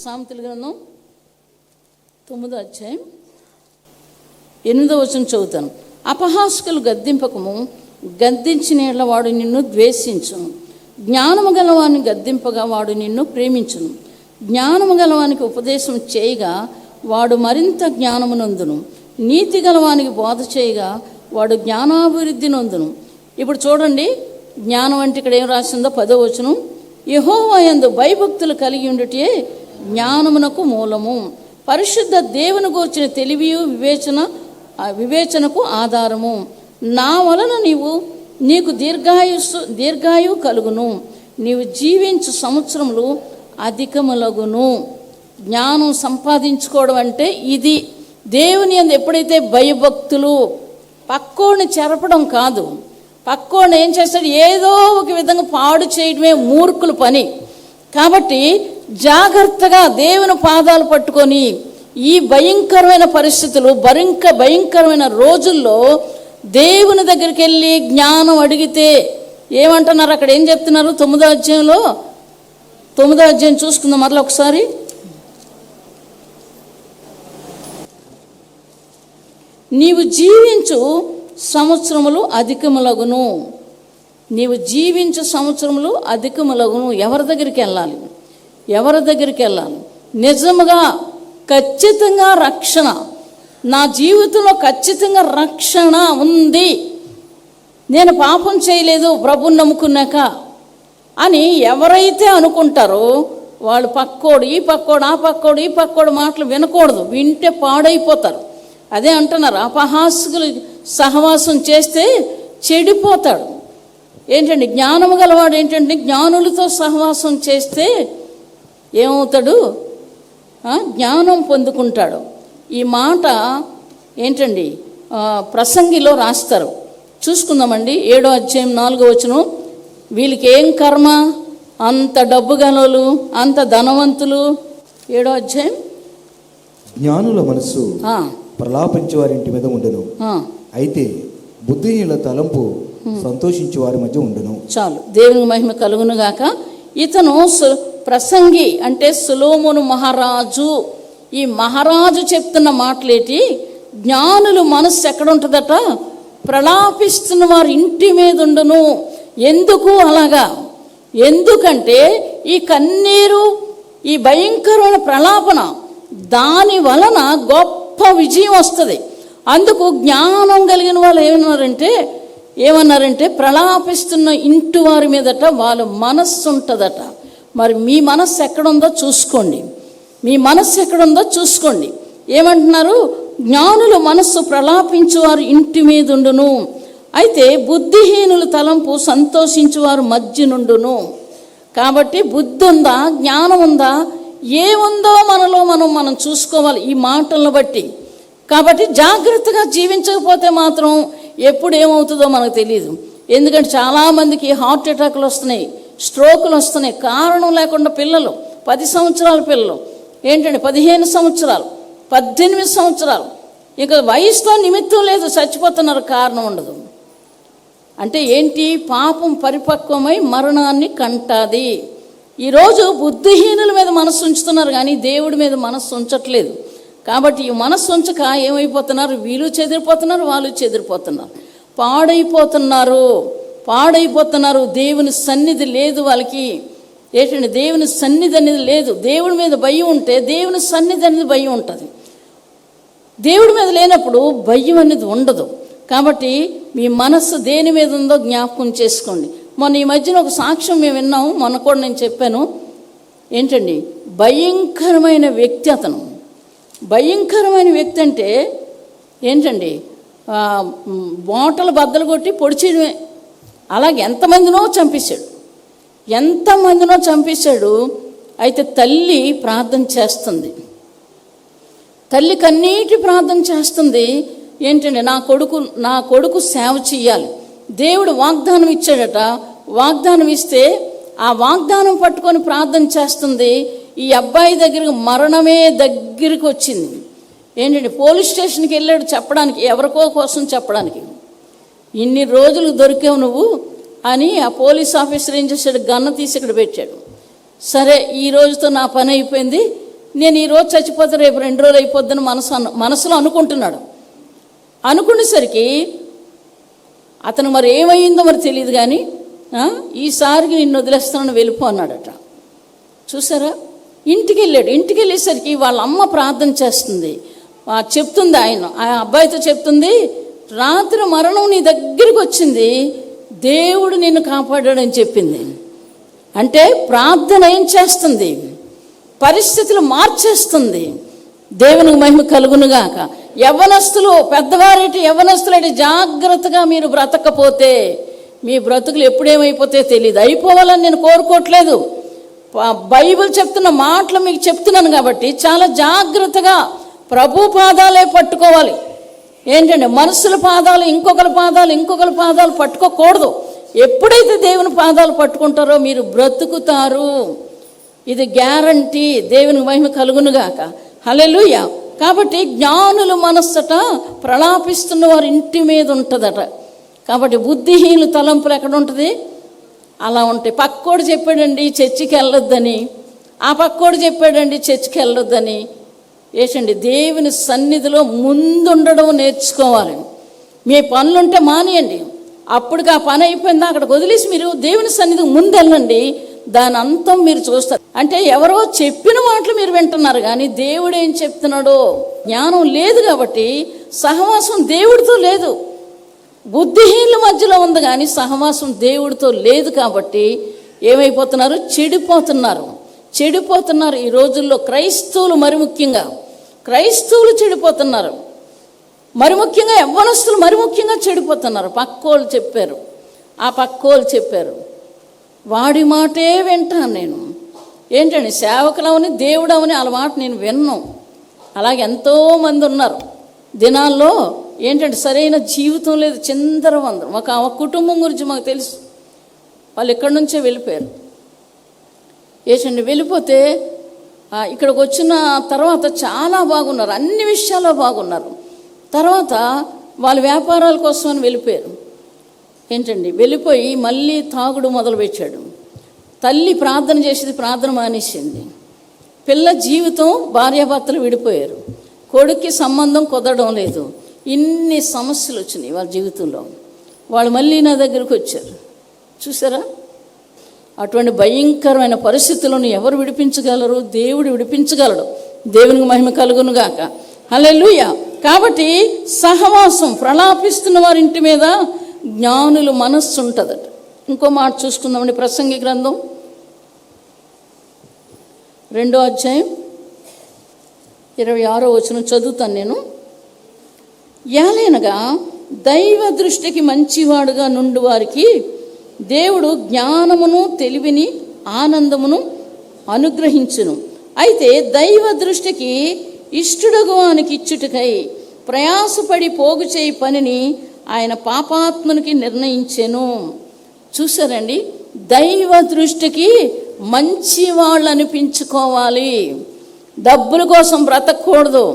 సామెతల గ్రంథం 9వ అధ్యాయం 8వ వచనం చదువుతాను. అపహాస్కులు గద్దింపకము, గద్దించిన వాడు నిన్ను ద్వేషించును. జ్ఞానము గలవాన్ని గద్దింపగా వాడు నిన్ను ప్రేమించును. జ్ఞానము గలవానికి ఉపదేశం చేయగా వాడు మరింత జ్ఞానమునందును. నీతి గలవానికి బోధ చేయగా వాడు జ్ఞానాభివృద్ధి నొందును. ఇప్పుడు చూడండి, జ్ఞానం అంటే ఇక్కడ ఏం రాసిందో 10వ వచనం. యెహోవా యందు భయభక్తులు కలిగి ఉండుటే జ్ఞానమునకు మూలము. పరిశుద్ధ దేవుని గూర్చిన తెలివియు వివేచనకు ఆధారము. నా వలన నీకు దీర్ఘాయువు కలుగును. నీవు జీవించు సంవత్సరములు అధికములగును. జ్ఞానం సంపాదించుకోవడం అంటే ఇది. దేవుని యందు ఎప్పుడైతే భయభక్తులు, పక్కోడిని చెరపడం కాదు, పక్కోడిని ఏం చేస్తాడు, ఏదో ఒక విధంగా పాడు చేయడమే మూర్ఖుల పని. కాబట్టి జాగ్రత్తగా దేవుని పాదాలు పట్టుకొని ఈ భయంకరమైన పరిస్థితులు, భయంకరమైన రోజుల్లో దేవుని దగ్గరికి వెళ్ళి జ్ఞానం అడిగితే ఏమంటున్నారు, అక్కడ ఏం చెప్తున్నారు? 9వ అధ్యాయం చూసుకుందాం మరలా ఒకసారి. నీవు జీవించు సంవత్సరములు అధికములగును. నీవు జీవించు సంవత్సరములు అధికములగును. ఎవరి దగ్గరికి వెళ్ళాలి? నిజముగా ఖచ్చితంగా రక్షణ, నా జీవితంలో ఖచ్చితంగా రక్షణ ఉంది, నేను పాపం చేయలేదు ప్రభుని నమ్ముకున్నాక అని ఎవరైతే అనుకుంటారో వాళ్ళు పక్కోడు, ఈ పక్కోడు మాటలు వినకూడదు. వింటే పాడైపోతారు. అదే అంటున్నారు, అపహాస్కులు సహవాసం చేస్తే చెడిపోతాడు. ఏంటండి, జ్ఞానము గలవాడు ఏంటంటే జ్ఞానులతో సహవాసం చేస్తే ఏమవుతాడు? జ్ఞానం పొందుకుంటాడు. ఈ మాట ఏంటండి ప్రసంగిలో రాస్తారు. చూసుకుందామండి. 7వ అధ్యాయం 4వ వచనం. వీళ్ళకి ఏం కర్మ, అంత డబ్బు గలలు, అంత ధనవంతులు. 7వ అధ్యాయం. జ్ఞానుల మనస్సు ప్రలాపించే వారి ఇంటి మీద ఉండను, అయితే బుద్ధిహీనుల తలంపు సంతోషించే వారి మధ్య ఉండను. చాలు, దేవుని మహిమ కలుగును గాక. ఇతను ప్రసంగి అంటే సొలొమోను మహారాజు. ఈ మహారాజు చెప్తున్న మాటలేటి, జ్ఞానుల మనస్సు ఎక్కడ ఉంటుందట? ప్రలాపిస్తున్న వారి ఇంటి మీద ఉండును. ఎందుకు అలాగా? ఎందుకంటే ఈ కన్నీరు, ఈ భయంకరమైన ప్రలాపన, దాని వలన గొప్ప విజయం వస్తుంది. అందుకు జ్ఞానం కలిగిన వాళ్ళు ఏమన్నారంటే ప్రలాపిస్తున్న ఇంటి వారి మీదట వాళ్ళ మనస్సు ఉంటుందట. మరి మీ మనస్సు ఎక్కడుందో చూసుకోండి. ఏమంటున్నారు? జ్ఞానుల మనస్సు ప్రలాపించువారు ఇంటి మీద ఉండును, అయితే బుద్ధిహీనుల తలంపు సంతోషించువారు మధ్య నుండును. కాబట్టి బుద్ధి ఉందా, జ్ఞానం ఉందా, ఏముందో మనలో మనం చూసుకోవాలి ఈ మాటలను బట్టి. కాబట్టి జాగ్రత్తగా జీవించకపోతే మాత్రం ఎప్పుడు ఏమవుతుందో మనకు తెలియదు. ఎందుకంటే చాలామందికి హార్ట్ అటాక్లు వస్తున్నాయి, స్ట్రోకులు వస్తున్నాయి, కారణం లేకుండా. పిల్లలు 10 సంవత్సరాల పిల్లలు ఏంటంటే 15 సంవత్సరాలు, 18 సంవత్సరాలు, ఇంకా వయసుతో నిమిత్తం లేదు, చచ్చిపోతున్నారు, కారణం ఉండదు. అంటే ఏంటి? పాపం పరిపక్వమై మరణాన్ని కంటాది. ఈరోజు బుద్ధిహీనుల మీద మనస్సు ఉంచుతున్నారు కానీ దేవుడి మీద మనస్సు ఉంచట్లేదు. కాబట్టి ఈ మనస్సు ఉంచక ఏమైపోతున్నారు? వీళ్ళు చెదిరిపోతున్నారు, వాళ్ళు చెదిరిపోతున్నారు, పాడైపోతున్నారు. దేవుని సన్నిధి లేదు వాళ్ళకి. ఏంటంటే దేవుని సన్నిధి అనేది లేదు. దేవుడి మీద భయం ఉంటే దేవుని సన్నిధి అనేది భయం ఉంటుంది. దేవుడి మీద లేనప్పుడు భయం అనేది ఉండదు. కాబట్టి మీ మనస్సు దేని మీద ఉందో జ్ఞాపకం చేసుకోండి. మొన్న ఈ మధ్యన ఒక సాక్ష్యం మేము విన్నాము, మొన్న కూడా నేను చెప్పాను. ఏంటండి, భయంకరమైన వ్యక్తి అతను. భయంకరమైన వ్యక్తి అంటే ఏంటండి, బాటలు బద్దలు కొట్టి పొడిచేయడమే. అలాగే ఎంతమందినో చంపేశాడు. అయితే తల్లి ప్రార్థన చేస్తుంది, తల్లి కన్నీటి ప్రార్థన చేస్తుంది. ఏంటంటే నా కొడుకు సేవ చెయ్యాలి. దేవుడు వాగ్దానం ఇచ్చాడట. వాగ్దానం ఇస్తే ఆ వాగ్దానం పట్టుకొని ప్రార్థన చేస్తుంది. ఈ అబ్బాయి దగ్గరికి మరణమే దగ్గరికి వచ్చింది. ఏంటంటే పోలీస్ స్టేషన్కి వెళ్ళాడు చెప్పడానికి, ఎవరికో కోసం చెప్పడానికి. ఇన్ని రోజులు దొరికావు నువ్వు అని ఆ పోలీస్ ఆఫీసర్ ఏం చేశాడు, గన్న తీసి ఇక్కడ పెట్టాడు. సరే ఈ రోజుతో నా పని అయిపోయింది, నేను ఈరోజు చచ్చిపోతే రేపు 2 రోజులు అయిపోద్దని మనసులో అనుకుంటున్నాడు. అనుకునేసరికి అతను మరి ఏమైందో మరి తెలియదు, కానీ ఈసారికి నిన్ను వదిలేస్తానని వెళ్ళిపో అన్నాడట. చూసారా, ఇంటికి వెళ్ళాడు. ఇంటికి వెళ్ళేసరికి వాళ్ళ అమ్మ ప్రార్థన చేస్తుంది, చెప్తుంది, ఆ అబ్బాయితో చెప్తుంది, రాత్రి మరణం నీ దగ్గరికి వచ్చింది, దేవుడు నిన్ను కాపాడాడని చెప్పింది. అంటే ప్రార్థన ఏం చేస్తుంది? పరిస్థితులు మార్చేస్తుంది. దేవునికి మహిమ కలుగునుగాక. యవ్వనస్తులు, పెద్దవారేటి యవ్వనస్తులు జాగ్రత్తగా మీరు బ్రతకపోతే మీ బ్రతుకులు ఎప్పుడేమైపోతే తెలియదు. అయిపోవాలని నేను కోరుకోవట్లేదు, బైబిల్ చెప్తున్న మాటలు మీకు చెప్తున్నాను కాబట్టి చాలా జాగ్రత్తగా ప్రభు పాదాలే పట్టుకోవాలి. ఏంటంటే మనుషుల పాదాలు, ఇంకొకరి పాదాలు పట్టుకోకూడదు. ఎప్పుడైతే దేవుని పాదాలు పట్టుకుంటారో మీరు బ్రతుకుతారు. ఇది గ్యారంటీ. దేవునికి మహిమ కలుగునుగాక. హల్లెలూయా. కాబట్టి జ్ఞానుల మనస్సట ప్రలాపిస్తున్న వారి ఇంటి మీద ఉంటుందట. కాబట్టి బుద్ధిహీనుల తలంపులు ఎక్కడ ఉంటుంది? అలా ఉంటాయి. పక్కోడు చెప్పాడండి చర్చికి వెళ్ళొద్దని, ఆ పక్కోడు చెప్పాడండి చర్చికి వెళ్ళొద్దని. ఏసండి, దేవుని సన్నిధిలో ముందుండడం నేర్చుకోవాలి. మీ పనులుంటే మానేయండి, అప్పటికి ఆ పని అయిపోయిందా అక్కడికి వదిలేసి మీరు దేవుని సన్నిధికి ముందు వెళ్ళండి. దాని అంతం మీరు చూస్తారు. అంటే ఎవరో చెప్పిన మాటలు మీరు వింటున్నారు, కానీ దేవుడు ఏం చెప్తున్నాడో జ్ఞానం లేదు. కాబట్టి సహవాసం దేవుడితో లేదు, బుద్ధిహీనుల మధ్యలో ఉంది, కానీ సహవాసం దేవుడితో లేదు. కాబట్టి ఏమైపోతున్నారు? చెడిపోతున్నారు. ఈ రోజుల్లో క్రైస్తవులు, మరి ముఖ్యంగా క్రైస్తవులు చెడిపోతున్నారు. మరి ముఖ్యంగా యవ్వనస్తులు మరి ముఖ్యంగా చెడిపోతున్నారు. పక్కోళ్ళు చెప్పారు, ఆ పక్కోళ్ళు చెప్పారు, వాడి మాటే వింటాను నేను. ఏంటండి, సేవకులవని దేవుడవని వాళ్ళ మాట నేను విన్ను. అలాగే ఎంతోమంది ఉన్నారు దినాల్లో. ఏంటంటే సరైన జీవితం లేదు, చిందరవందరం. ఒక కుటుంబం గురించి మాకు తెలుసు. వాళ్ళు ఇక్కడి నుంచే వెళ్ళిపోయారు. ఏంటండి, వెళ్ళిపోతే ఇక్కడికి వచ్చిన తర్వాత చాలా బాగున్నారు, అన్ని విషయాల్లో బాగున్నారు. తర్వాత వాళ్ళ వ్యాపారాల కోసమని వెళ్ళిపోయారు. ఏంటండి, వెళ్ళిపోయి మళ్ళీ తాగుడు మొదలుపెట్టాడు. తల్లి ప్రార్థన చేసేది ప్రార్థన మానేసింది. పిల్ల జీవితం, భార్యాభర్తలు విడిపోయారు. కొడుక్కి సంబంధం కుదరడం లేదు. ఇన్ని సమస్యలు వచ్చినాయి వాళ్ళ జీవితంలో. వాళ్ళు మళ్ళీ నా దగ్గరకు వచ్చారు. చూసారా, అటువంటి భయంకరమైన పరిస్థితులను ఎవరు విడిపించగలరు? దేవుడు విడిపించగలడు. దేవునికి మహిమ కలుగునుగాక. హల్లెలూయా. కాబట్టి సహవాసం, ప్రలాపిస్తున్న వారి ఇంటి మీద జ్ఞానుల మనస్సు ఉంటుందట. ఇంకో మాట చూసుకుందామండి. ప్రసంగి గ్రంథం 2వ అధ్యాయం 26వ వచనం చదువుతాను నేను. యాలేనగా దైవ దృష్టికి మంచివాడుగా నుండి వారికి దేవుడు జ్ఞానమును, తెలివిని, ఆనందమును అనుగ్రహించును. అయితే దైవ దృష్టికి ఇష్టడుగు వానికి ఇచ్చుటకై ప్రయాసపడి పోగు చేయి పనిని ఆయన పాపాత్మునికి నిర్ణయించెను. చూసారండి, దైవ దృష్టికి మంచి వాళ్ళు అనిపించుకోవాలి. డబ్బుల కోసం బ్రతకూడదు.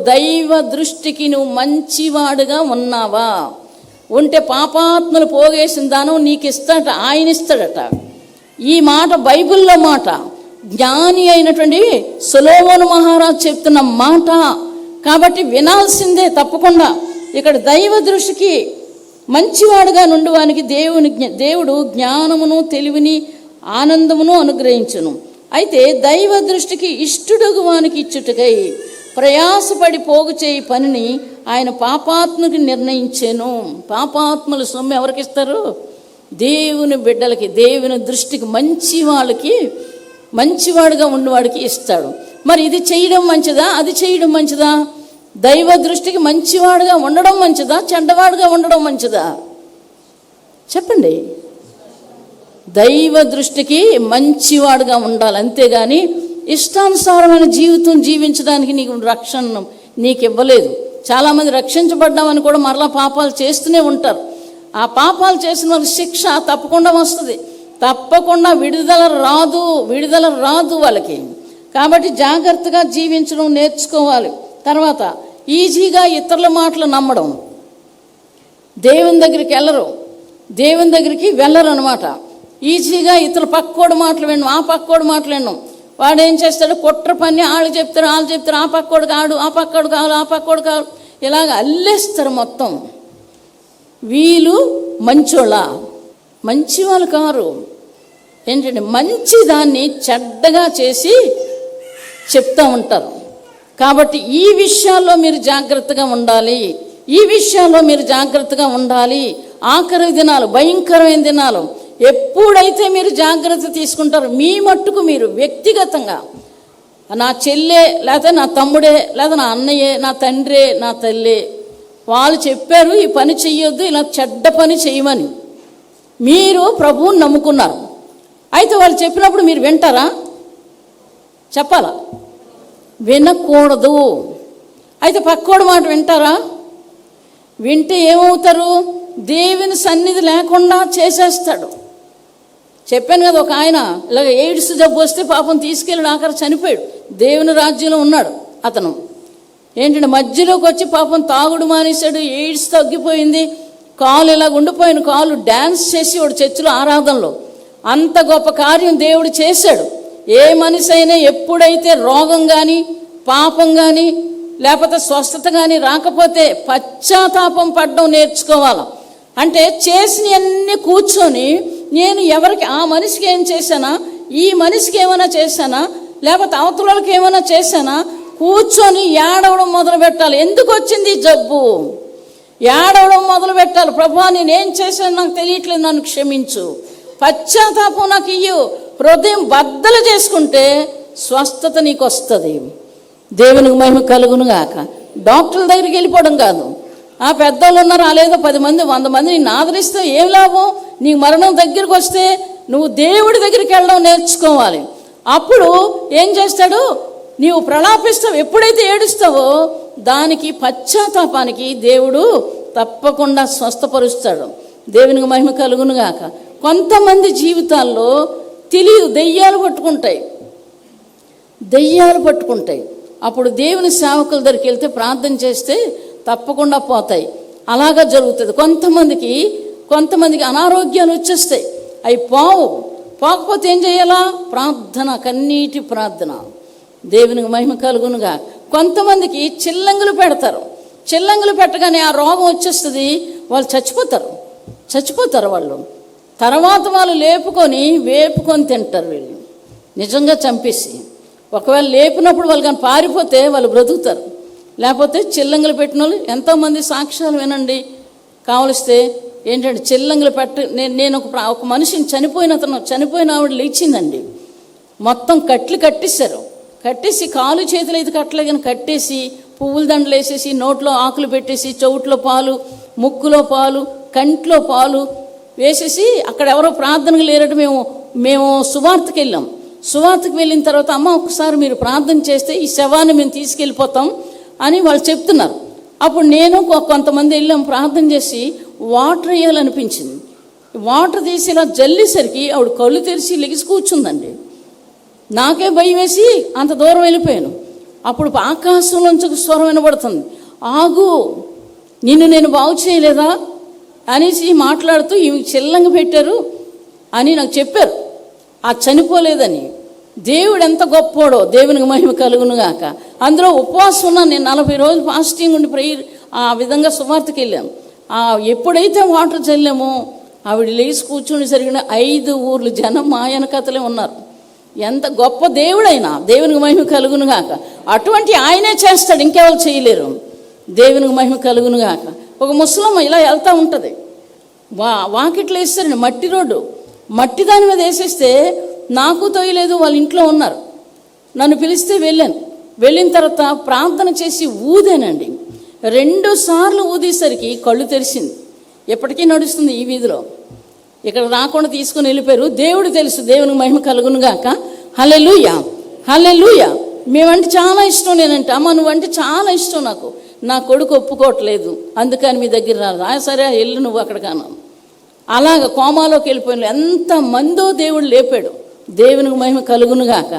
దైవ దృష్టికి నువ్వు మంచివాడుగా ఉన్నావా? ఉంటే పాపాత్మలు పోగేసిన దానం నీకు ఇస్తాడట, ఆయన ఇస్తాడట. ఈ మాట బైబిల్లో మాట, జ్ఞాని అయినటువంటి సొలొమోను మహారాజు చెప్తున్న మాట. కాబట్టి వినాల్సిందే తప్పకుండా. ఇక్కడ దైవ దృష్టికి మంచివాడుగా నుండివానికి దేవుడు జ్ఞానమును, తెలివిని, ఆనందమును అనుగ్రహించును. అయితే దైవ దృష్టికి ఇష్టడుగు వానికి ఇచ్చుటకై ప్రయాసపడి పోగు చేయి పనిని ఆయన పాపాత్ముకి నిర్ణయించాను. పాపాత్ముల సొమ్ము ఎవరికి ఇస్తారు? దేవుని బిడ్డలకి, దేవుని దృష్టికి మంచి వాళ్ళకి, మంచివాడుగా ఉన్నవాడికి ఇస్తాడు. మరి ఇది చేయడం మంచిదా, అది చేయడం మంచిదా? దైవ దృష్టికి మంచివాడుగా ఉండడం మంచిదా, చెడ్డవాడుగా ఉండడం మంచిదా? చెప్పండి. దైవ దృష్టికి మంచివాడుగా ఉండాలి, అంతేగాని ఇష్టానుసారమైన జీవితం జీవించడానికి నీకు రక్షణ నీకు ఇవ్వలేదు. చాలామంది రక్షించబడ్డామని కూడా మరలా పాపాలు చేస్తూనే ఉంటారు. ఆ పాపాలు చేసిన వాళ్ళకి శిక్ష తప్పకుండా వస్తుంది, తప్పకుండా విడుదల రాదు వాళ్ళకి. కాబట్టి జాగ్రత్తగా జీవించడం నేర్చుకోవాలి. తర్వాత ఈజీగా ఇతరుల మాటలు నమ్మడం, దేవుని దగ్గరికి వెళ్ళరు అనమాట. ఈజీగా ఇతరుల పక్కోడు మాటలు వినడం, ఆ పక్కోడు మాటలు వినడం. వాడు ఏం చేస్తాడు, కుట్ర పని వాళ్ళు చెప్తారు ఆ పక్కోడు కాడు, ఆ పక్కోడు కాదు ఇలాగ అల్లేస్తారు మొత్తం. వీళ్ళు మంచోళ్ళ, మంచి వాళ్ళు కారు. ఏంటంటే మంచి దాన్ని చెడ్డగా చేసి చెప్తూ ఉంటారు. కాబట్టి ఈ విషయాల్లో మీరు జాగ్రత్తగా ఉండాలి. ఆఖరి దినాలు, భయంకరమైన దినాలు. ఎప్పుడైతే మీరు జాగ్రత్త తీసుకుంటారో మీ మట్టుకు మీరు వ్యక్తిగతంగా, నా చెల్లె లేదా నా తమ్ముడే లేదా నా అన్నయ్యే, నా తండ్రే, నా తల్లే, వాళ్ళు చెప్పారు ఈ పని చెయ్యొద్దు, ఇలా చెడ్డ పని చేయమని. మీరు ప్రభువుని నమ్ముకున్నారు. అయితే వాళ్ళు చెప్పినప్పుడు మీరు వింటారా? చెప్పాలా? వినకూడదు. అయితే పక్కోడు మాట వింటారా? వింటే ఏమవుతారు? దేవుని సన్నిధి లేకుండా చేసేస్తాడు. చెప్పాను కదా, ఒక ఆయన ఇలాగ ఎయిడ్స్ జబ్బు వస్తే పాపం తీసుకెళ్ళి ఆఖరి చనిపోయాడు. దేవుని రాజ్యంలో ఉన్నాడు అతను. ఏంటంటే మధ్యలోకి వచ్చి పాపం తాగుడు మానేశాడు, ఎయిడ్స్ తగ్గిపోయింది, కాలు ఇలాగ ఉండిపోయిన కాలు డ్యాన్స్ చేసి వాడు చర్చిలో ఆరాధనలో. అంత గొప్ప కార్యం దేవుడు చేశాడు. ఏ మనిషి అయినా ఎప్పుడైతే రోగం కానీ పాపం కానీ లేకపోతే స్వస్థత కానీ రాకపోతే పశ్చాత్తాపం పడడం నేర్చుకోవాలి. అంటే చేసినవన్నీ కూర్చొని నేను ఎవరికి, ఆ మనిషికి ఏం చేశానా, ఈ మనిషికి ఏమైనా చేశానా, లేకపోతే అవతలకి ఏమైనా చేశానా, కూర్చొని ఏడవడం మొదలు పెట్టాలి. ఎందుకు వచ్చింది ఈ జబ్బు? ఏడవడం మొదలు పెట్టాలి. ప్రభువా నేనేం చేశాను నాకు తెలియట్లేదు, నన్ను క్షమించు, పశ్చాత్తాపం నాకు ఇయ్యు. హృదయం బద్దలు చేసుకుంటే స్వస్థత నీకు వస్తుంది. దేవునికి మహిమ కలుగును గాక. డాక్టర్ల దగ్గరికి వెళ్ళిపోవడం కాదు. ఆ పెద్దోళ్ళు ఉన్నారు, లేదో 10 మంది 100 మంది నిన్ను ఆదరిస్తే ఏం లాభం? నీ మరణం దగ్గరికి వస్తే నువ్వు దేవుడి దగ్గరికి వెళ్ళడం నేర్చుకోవాలి. అప్పుడు ఏం చేస్తాడు? నీవు ప్రలాపిస్తావు. ఎప్పుడైతే ఏడుస్తావో దానికి పశ్చాత్తాపానికి దేవుడు తప్పకుండా స్వస్థపరుస్తాడు. దేవునికి మహిమ కలుగును గాక. కొంతమంది జీవితాల్లో తెలియదు, దెయ్యాలు పట్టుకుంటాయి. అప్పుడు దేవుని సేవకుల దగ్గరికి వెళ్తే ప్రార్థన చేస్తే తప్పకుండా పోతాయి. అలాగా జరుగుతుంది. కొంతమందికి అనారోగ్యాలు వచ్చేస్తాయి. అవి పోకపోతే ఏం చేయాలా? ప్రార్థన, కన్నీటి ప్రార్థన. దేవునికి మహిమ కలుగునుగా. కొంతమందికి చిల్లంగులు పెడతారు. చిల్లంగులు పెట్టగానే ఆ రోగం వచ్చేస్తుంది, వాళ్ళు చచ్చిపోతారు వాళ్ళు. తర్వాత వాళ్ళు వేపుకొని తింటారు. వీళ్ళు నిజంగా చంపేసి, ఒకవేళ లేపినప్పుడు వాళ్ళు కానీ పారిపోతే వాళ్ళు బ్రతుకుతారు. లేకపోతే చిల్లంగులు పెట్టిన వాళ్ళు ఎంతోమంది సాక్ష్యాలు వినండి కావలిస్తే. ఏంటంటే చిల్లంగులు నేను ఒక మనిషిని చనిపోయిన ఆవిడ లేచిందండి. మొత్తం కట్టేసి కాలు చేతులు అయితే కట్టలే కానీ కట్టేసి పువ్వుల దండలు వేసేసి నోట్లో ఆకులు పెట్టేసి చెవుట్లో పాలు, ముక్కులో పాలు, కంట్లో పాలు వేసేసి అక్కడ ఎవరో ప్రార్థనకు లేరట. మేము సువార్తకి వెళ్ళిన తర్వాత అమ్మ ఒకసారి మీరు ప్రార్థన చేస్తే ఈ శవాన్ని మేము తీసుకెళ్ళిపోతాం అని వాళ్ళు చెప్తున్నారు. అప్పుడు నేను కొంతమంది వెళ్ళాం, ప్రార్థన చేసి వాటర్ వేయాలనిపించింది. వాటర్ తీసి ఇలా జల్లేసరికి ఆవిడ కళ్ళు తెరిచి లెగిసి కూర్చుందండి. నాకే భయం వేసి అంత దూరం వెళ్ళిపోయాను. అప్పుడు ఆకాశంలోంచి ఒక స్వరం వినబడుతుంది, ఆగు, నిన్ను నేను బాగు చేయలేదా అనేసి మాట్లాడుతూ ఇవి చిల్లంగా పెట్టారు అని నాకు చెప్పారు. ఆ చనిపోలేదని. దేవుడు ఎంత గొప్పోడో. దేవునికి మహిమ కలుగును గాక. అందులో ఉపవాసం ఉన్నాను నేను. 40 రోజులు ఫాస్టింగ్ ఉండి ప్రేయర్ ఆ విధంగా సువార్తకి వెళ్ళాను. ఎప్పుడైతే వాటర్ చల్లామో ఆవిడ లేచి కూర్చుని సరిగిన 5 ఊర్లు జనం మా వెనకతలే ఉన్నారు. ఎంత గొప్ప దేవుడైనా. దేవునికి మహిమ కలుగును గాక. అటువంటి ఆయనే చేస్తాడు, ఇంకెవరు చేయలేరు. దేవునికి మహిమ కలుగును గాక. ఒక ముసలమ్మ ఇలా వెళ్తూ ఉంటుంది. వాకిట్లో వేస్తారండి, మట్టి రోడ్డు, మట్టి దాని మీద వేసేస్తే నాకు తోయలేదు, వాళ్ళ ఇంట్లో ఉన్నారు. నన్ను పిలిస్తే వెళ్ళిన తర్వాత ప్రార్థన చేసి ఊదానండి. 2 సార్లు ఊదేసరికి కళ్ళు తెరిచింది. ఎప్పటికీ నడుస్తుంది ఈ వీధిలో. ఇక్కడ రాకుండా తీసుకుని వెళ్ళిపోయారు. దేవుడు తెలుసు. దేవునికి మహిమ కలుగును గాక. హల్లెలూయా, హల్లెలూయా. మేమంటే చాలా ఇష్టం. నేనంటే అమ్మ నువ్వంటే చాలా ఇష్టం నాకు. నా కొడుకు ఒప్పుకోవట్లేదు, అందుకని మీ దగ్గర రాదు. సరే వెళ్ళు నువ్వు అక్కడికన్నా. అలాగ కోమాలోకి వెళ్ళిపోయిన ఎంతమందో దేవుడు లేపాడు. దేవునికి మహిమ కలుగును గాక.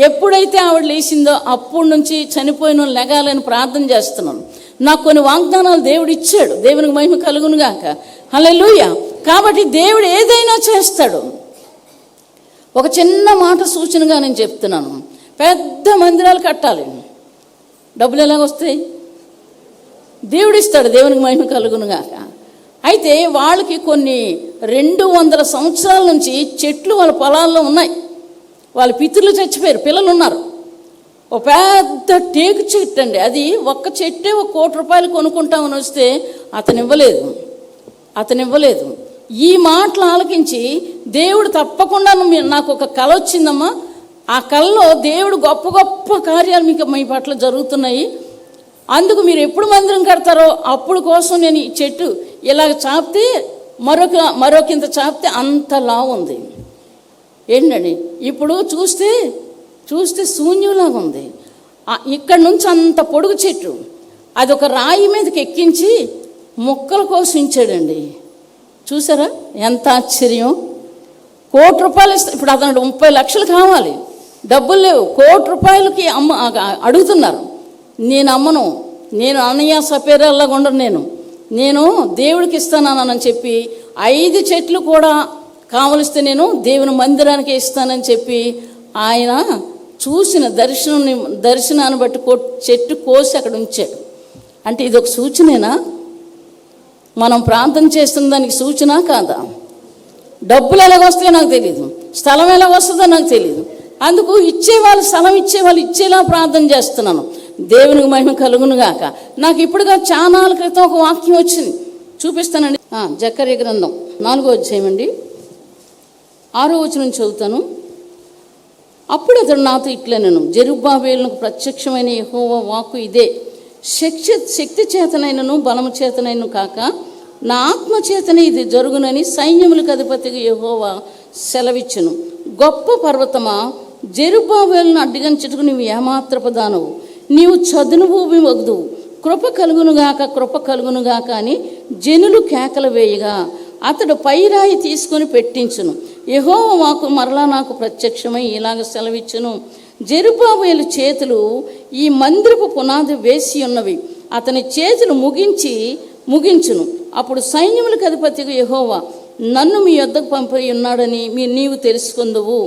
ఎప్పుడైతే ఆవిడ లేచిందో అప్పటి నుంచి చనిపోయిన లెగాలని ప్రార్థన చేస్తున్నాను. నాకు కొన్ని వాగ్దానాలు దేవుడు ఇచ్చాడు. దేవునికి మహిమ కలుగును గాక. హల్లెలూయా. కాబట్టి దేవుడు ఏదైనా చేస్తాడు. ఒక చిన్న మాట సూచనగా నేను చెప్తున్నాను. పెద్ద మందిరాలు కట్టాలి, డబ్బులు ఎలాగ వస్తాయి? దేవుడిస్తాడు, దేవునికి మహిమ కలుగునుగాక. అయితే వాళ్ళకి కొన్ని 200 సంవత్సరాల నుంచి చెట్లు వాళ్ళ పొలాల్లో ఉన్నాయి. వాళ్ళ పితరులు చచ్చిపోయారు, పిల్లలు ఉన్నారు. ఒక పెద్ద టేకు చెట్టు అండి, అది ఒక్క చెట్టే ₹1 కోటి కొనుక్కుంటామని వస్తే అతను ఇవ్వలేదు. ఈ మాటలు ఆలకించి దేవుడు తప్పకుండా నాకు ఒక కల వచ్చిందమ్మా, ఆ కలలో దేవుడు గొప్ప గొప్ప కార్యాలు మీ పట్ల జరుగుతున్నాయి, అందుకు మీరు ఎప్పుడు మందిరం కడతారో అప్పుడు కోసం నేను ఈ చెట్టు ఇలాగ చాపితే మరొకింత చాపితే అంతలా ఉంది. ఏంటండి ఇప్పుడు చూస్తే శూన్యంలాగా ఉంది. ఇక్కడ నుంచి అంత పొడుగు చెట్టు, అది ఒక రాయి మీదకి ఎక్కించి మొక్కల కోసం ఉంచాడండి. చూసారా ఎంత ఆశ్చర్యం! ₹1 కోటి ఇస్తా. ఇప్పుడు అతను 30 లక్షలు కావాలి, డబ్బులు లేవు, ₹1 కోటికి అడుగుతున్నారు. నేను అమ్మను, నేను అన్నయ్య సపేరాల్లాగా ఉండను, నేను దేవుడికి ఇస్తానని చెప్పి 5 చెట్లు కూడా కావలిస్తే నేను దేవుని మందిరానికి ఇస్తానని చెప్పి ఆయన చూసిన దర్శనాన్ని బట్టి చెట్టు కోసి అక్కడ ఉంచాడు. అంటే ఇది ఒక సూచనేనా? మనం ప్రార్థన చేస్తున్న దానికి సూచన కాదా? డబ్బులు ఎలాగొస్తాయో నాకు తెలియదు, స్థలం ఎలాగొస్తుందో నాకు తెలియదు, అందుకు ఇచ్చేవాళ్ళు స్థలం ఇచ్చేవాళ్ళు ఇచ్చేలా ప్రార్థన చేస్తున్నాను. దేవునికి మహిమ కలుగునుగాక. నాకు ఇప్పుడుగా చానాల క్రితం ఒక వాక్యం వచ్చింది, చూపిస్తానండి. జకర్యా గ్రంథం 4వ అధ్యాయం అండి, 6వ వచనం చదువుతాను. అప్పుడు అతడు నాతో ఇట్లనెను, జెరుబ్బాబేలునకు ప్రత్యక్షమైన యెహోవా వాక్కు ఇదే, శక్తి చేతనైనను బలము చేతనైనను కాక నా ఆత్మ చేతనే ఇది జరుగునని సైన్యములకు అధిపతిగా యెహోవా సెలవిచ్చును. గొప్ప పర్వతమా, జెరుబ్బాబేలును అడ్డగించుటకు నీవు ఏమాత్రపు దానవు, నీవు చదును భూమి వగ్దువు, కృప కలుగునుగాక అని జనులు కేకలు వేయగా అతడు పైరాయి తీసుకొని పెట్టించును. యెహోవా వాక్కు మరలా నాకు ప్రత్యక్షమై ఇలాగ సెలవిచ్చును, జెరుబ్బాబేలు చేతులు ఈ మందిరపు పునాది వేసి ఉన్నవి, అతని చేతులు ముగించును. అప్పుడు సైన్యములకు అధిపతిగా యెహోవా నన్ను మీ యొద్దకు పంపి ఉన్నాడని నీవు తెలుసుకుందువు.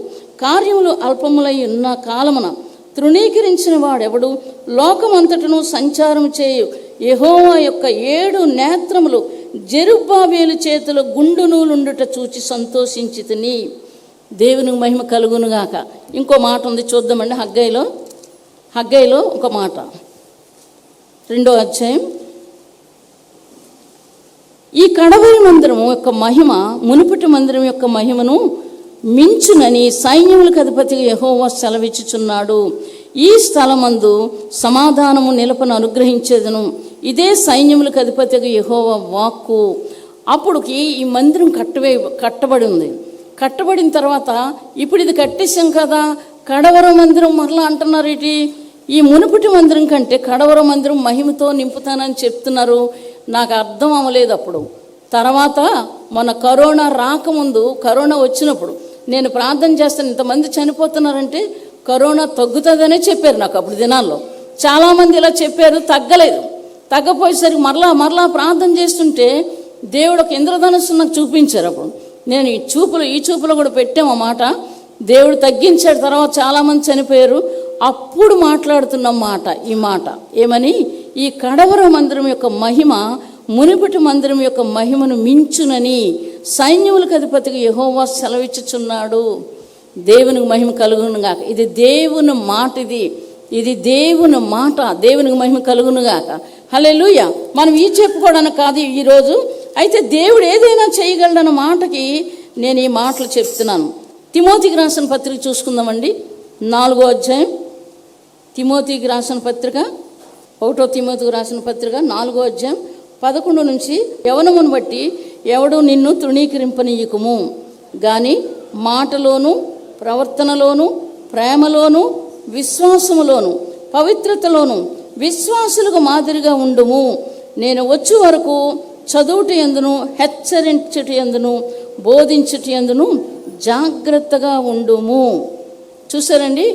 కార్యములు అల్పములై ఉన్న కాలమున తృణీకరించిన వాడెవడు? లోకమంతటను సంచారం చేయు యెహోవా యొక్క 7 నేత్రములు జెరుబ్బాబేలు చేతుల గుండు నూలుండుట చూచి సంతోషించితిని. దేవునికి మహిమ కలుగునుగాక. ఇంకో మాట ఉంది, చూద్దామండి. హగ్గయిలో ఒక మాట, 2వ అధ్యాయం. ఈ కడవరి మందిరం యొక్క మహిమ మునుపటి మందిరం యొక్క మహిమను మించునని సైన్యములకు అధిపతిగా యెహోవా సెలవిచ్చుచున్నాడు. ఈ స్థలమందు సమాధానము నిలపను అనుగ్రహించేదను, ఇదే సైన్యములకు అధిపతిగా యెహోవా వాక్కు. అప్పుడుకి ఈ మందిరం కట్టబడి ఉంది. కట్టబడిన తర్వాత ఇప్పుడు ఇది కట్టేసాం కదా, కడవర మందిరం మరలా అంటున్నారు. ఈ మునుపటి మందిరం కంటే కడవర మందిరం మహిమతో నింపుతానని చెప్తున్నారు. నాకు అర్థం అవ్వలేదు అప్పుడు. తర్వాత మన కరోనా రాకముందు, కరోనా వచ్చినప్పుడు నేను ప్రార్థన చేస్తాను, ఇంతమంది చనిపోతున్నారంటే కరోనా తగ్గుతుందనే చెప్పారు నాకు అప్పుడు దినాల్లో. చాలామంది ఇలా చెప్పారు, తగ్గలేదు. తగ్గపోయేసరికి మరలా ప్రార్థన చేస్తుంటే దేవుడు ఒక ఇంద్రధనుస్సు నాకు చూపించారు. అప్పుడు నేను ఈ చూపులో కూడా పెట్టాము ఆ మాట. దేవుడు తగ్గించాడు. తర్వాత చాలామంది చనిపోయారు. అప్పుడు మాట్లాడుతున్న మాట ఈ మాట ఏమని, ఈ కడవర మందిరం యొక్క మహిమ మునుపటి మందిరం యొక్క మహిమను మించునని సైన్యములకు అధిపతిగా యెహోవా సెలవిచ్చుచున్నాడు. దేవునికి మహిమ కలుగునుగాక. ఇది దేవుని మాట, ఇది దేవుని మాట. దేవునికి మహిమ కలుగునుగాక. హల్లెలూయా. మనం ఈ చెప్పుకోవడానికి కాదు ఈరోజు. అయితే దేవుడు ఏదైనా చేయగలడన్న మాటకి నేను ఈ మాటలు చెప్తున్నాను. తిమోతికి రాసిన పత్రిక చూసుకుందామండి, 4వ అధ్యాయం. తిమోతికి రాసిన పత్రిక, 1వ తిమోతికి రాసిన పత్రిక 4వ అధ్యాయం 11 నుంచి, యవనమును బట్టి ఎవడు నిన్ను తృణీకరింపనీయకుము గాని మాటలోను ప్రవర్తనలోను ప్రేమలోను విశ్వాసములోను పవిత్రతలోను విశ్వాసులకు మాదిరిగా ఉండుము. నేను వచ్చే వరకు చదువుట యందును హెచ్చరించుట యందును బోధించుట యందును జాగ్రత్తగా ఉండుము. చూసారండి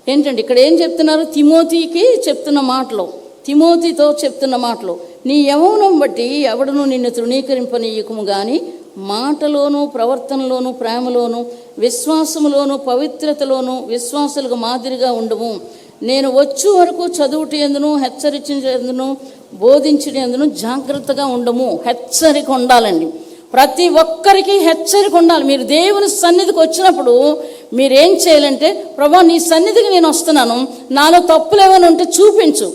ఏంటండి ఇక్కడ ఏం చెప్తున్నారు? తిమోతికి చెప్తున్న మాటలు, తిమోతితో చెప్తున్న మాటలు, నీ యవ్వనం బట్టి ఎవడును నిన్ను తృణీకరింపనీయకుము గాని మాటలోను, ప్రవర్తనలోను, ప్రేమలోను, విశ్వాసములోను, పవిత్రతలోను విశ్వాసులకు మాదిరిగా ఉండము. నేను వచ్చు వరకు చదువుటి ఎందును, హెచ్చరించేందును, బోధించేందును జాగ్రత్తగా ఉండము. హెచ్చరిక ఉండాలండి. ప్రతి ఒక్కరికి హెచ్చరిక ఉండాలి. మీరు దేవుని సన్నిధికి వచ్చినప్పుడు మీరేం చేయాలంటే, ప్రభా నీ సన్నిధికి నేను వస్తున్నాను, నాలో తప్పులు ఏమైనా ఉంటే చూపించు,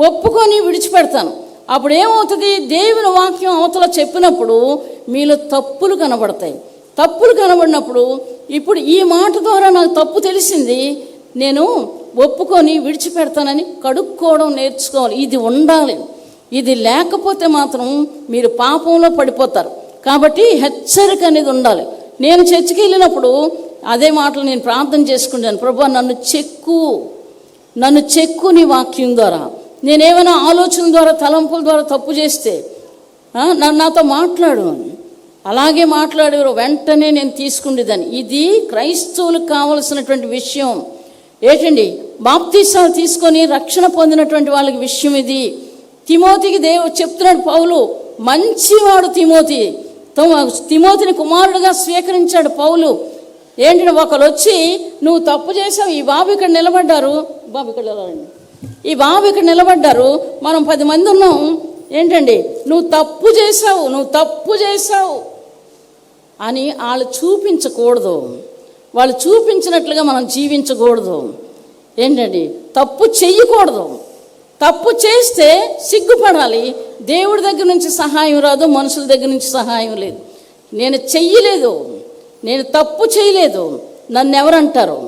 ఒప్పుకొని విడిచిపెడతాను. అప్పుడు ఏమవుతుంది, దేవుని వాక్యం అవతల చెప్పినప్పుడు మీలో తప్పులు కనబడతాయి. తప్పులు కనబడినప్పుడు ఇప్పుడు ఈ మాట ద్వారా నాకు తప్పు తెలిసింది, నేను ఒప్పుకొని విడిచిపెడతానని కడుక్కోవడం నేర్చుకోవాలి. ఇది ఉండాలి. ఇది లేకపోతే మాత్రం మీరు పాపంలో పడిపోతారు. కాబట్టి హెచ్చరిక అనేది ఉండాలి. నేను చర్చికి వెళ్ళినప్పుడు అదే మాటలు నేను ప్రార్థన చేసుకుంటాను. ప్రభువా నన్ను చెక్కు నీ వాక్యం ద్వారా. నేనేమైనా ఆలోచన ద్వారా, తలంపుల ద్వారా తప్పు చేస్తే నాతో మాట్లాడు. అలాగే మాట్లాడేవారు, వెంటనే నేను తీసుకుండేదాన్ని. ఇది క్రైస్తవులకు కావలసినటువంటి విషయం. ఏంటండి, బాప్తీసాలు తీసుకొని రక్షణ పొందినటువంటి వాళ్ళకి విషయం ఇది. తిమోతికి దేవుడు చెప్తున్నాడు, పౌలు మంచివాడు తిమోతిని కుమారుడుగా స్వీకరించాడు పౌలు. ఏంటంటే ఒకరు వచ్చి నువ్వు తప్పు చేసావు, ఈ బాబు ఇక్కడ నిలబడ్డారు, ఈ బాబు ఇక్కడ నిలబడ్డారు, మనం 10 మంది ఉన్నాం, ఏంటండి నువ్వు తప్పు చేసావు అని వాళ్ళు చూపించకూడదు. వాళ్ళు చూపించినట్లుగా మనం జీవించకూడదు. ఏంటండి తప్పు చెయ్యకూడదు. తప్పు చేస్తే సిగ్గుపడాలి. దేవుడి దగ్గర నుంచి సహాయం రాదు, మనుషుల దగ్గర నుంచి సహాయం లేదు. నేను చెయ్యలేదు, నేను తప్పు చేయలేదు, నన్నెవరంటారు?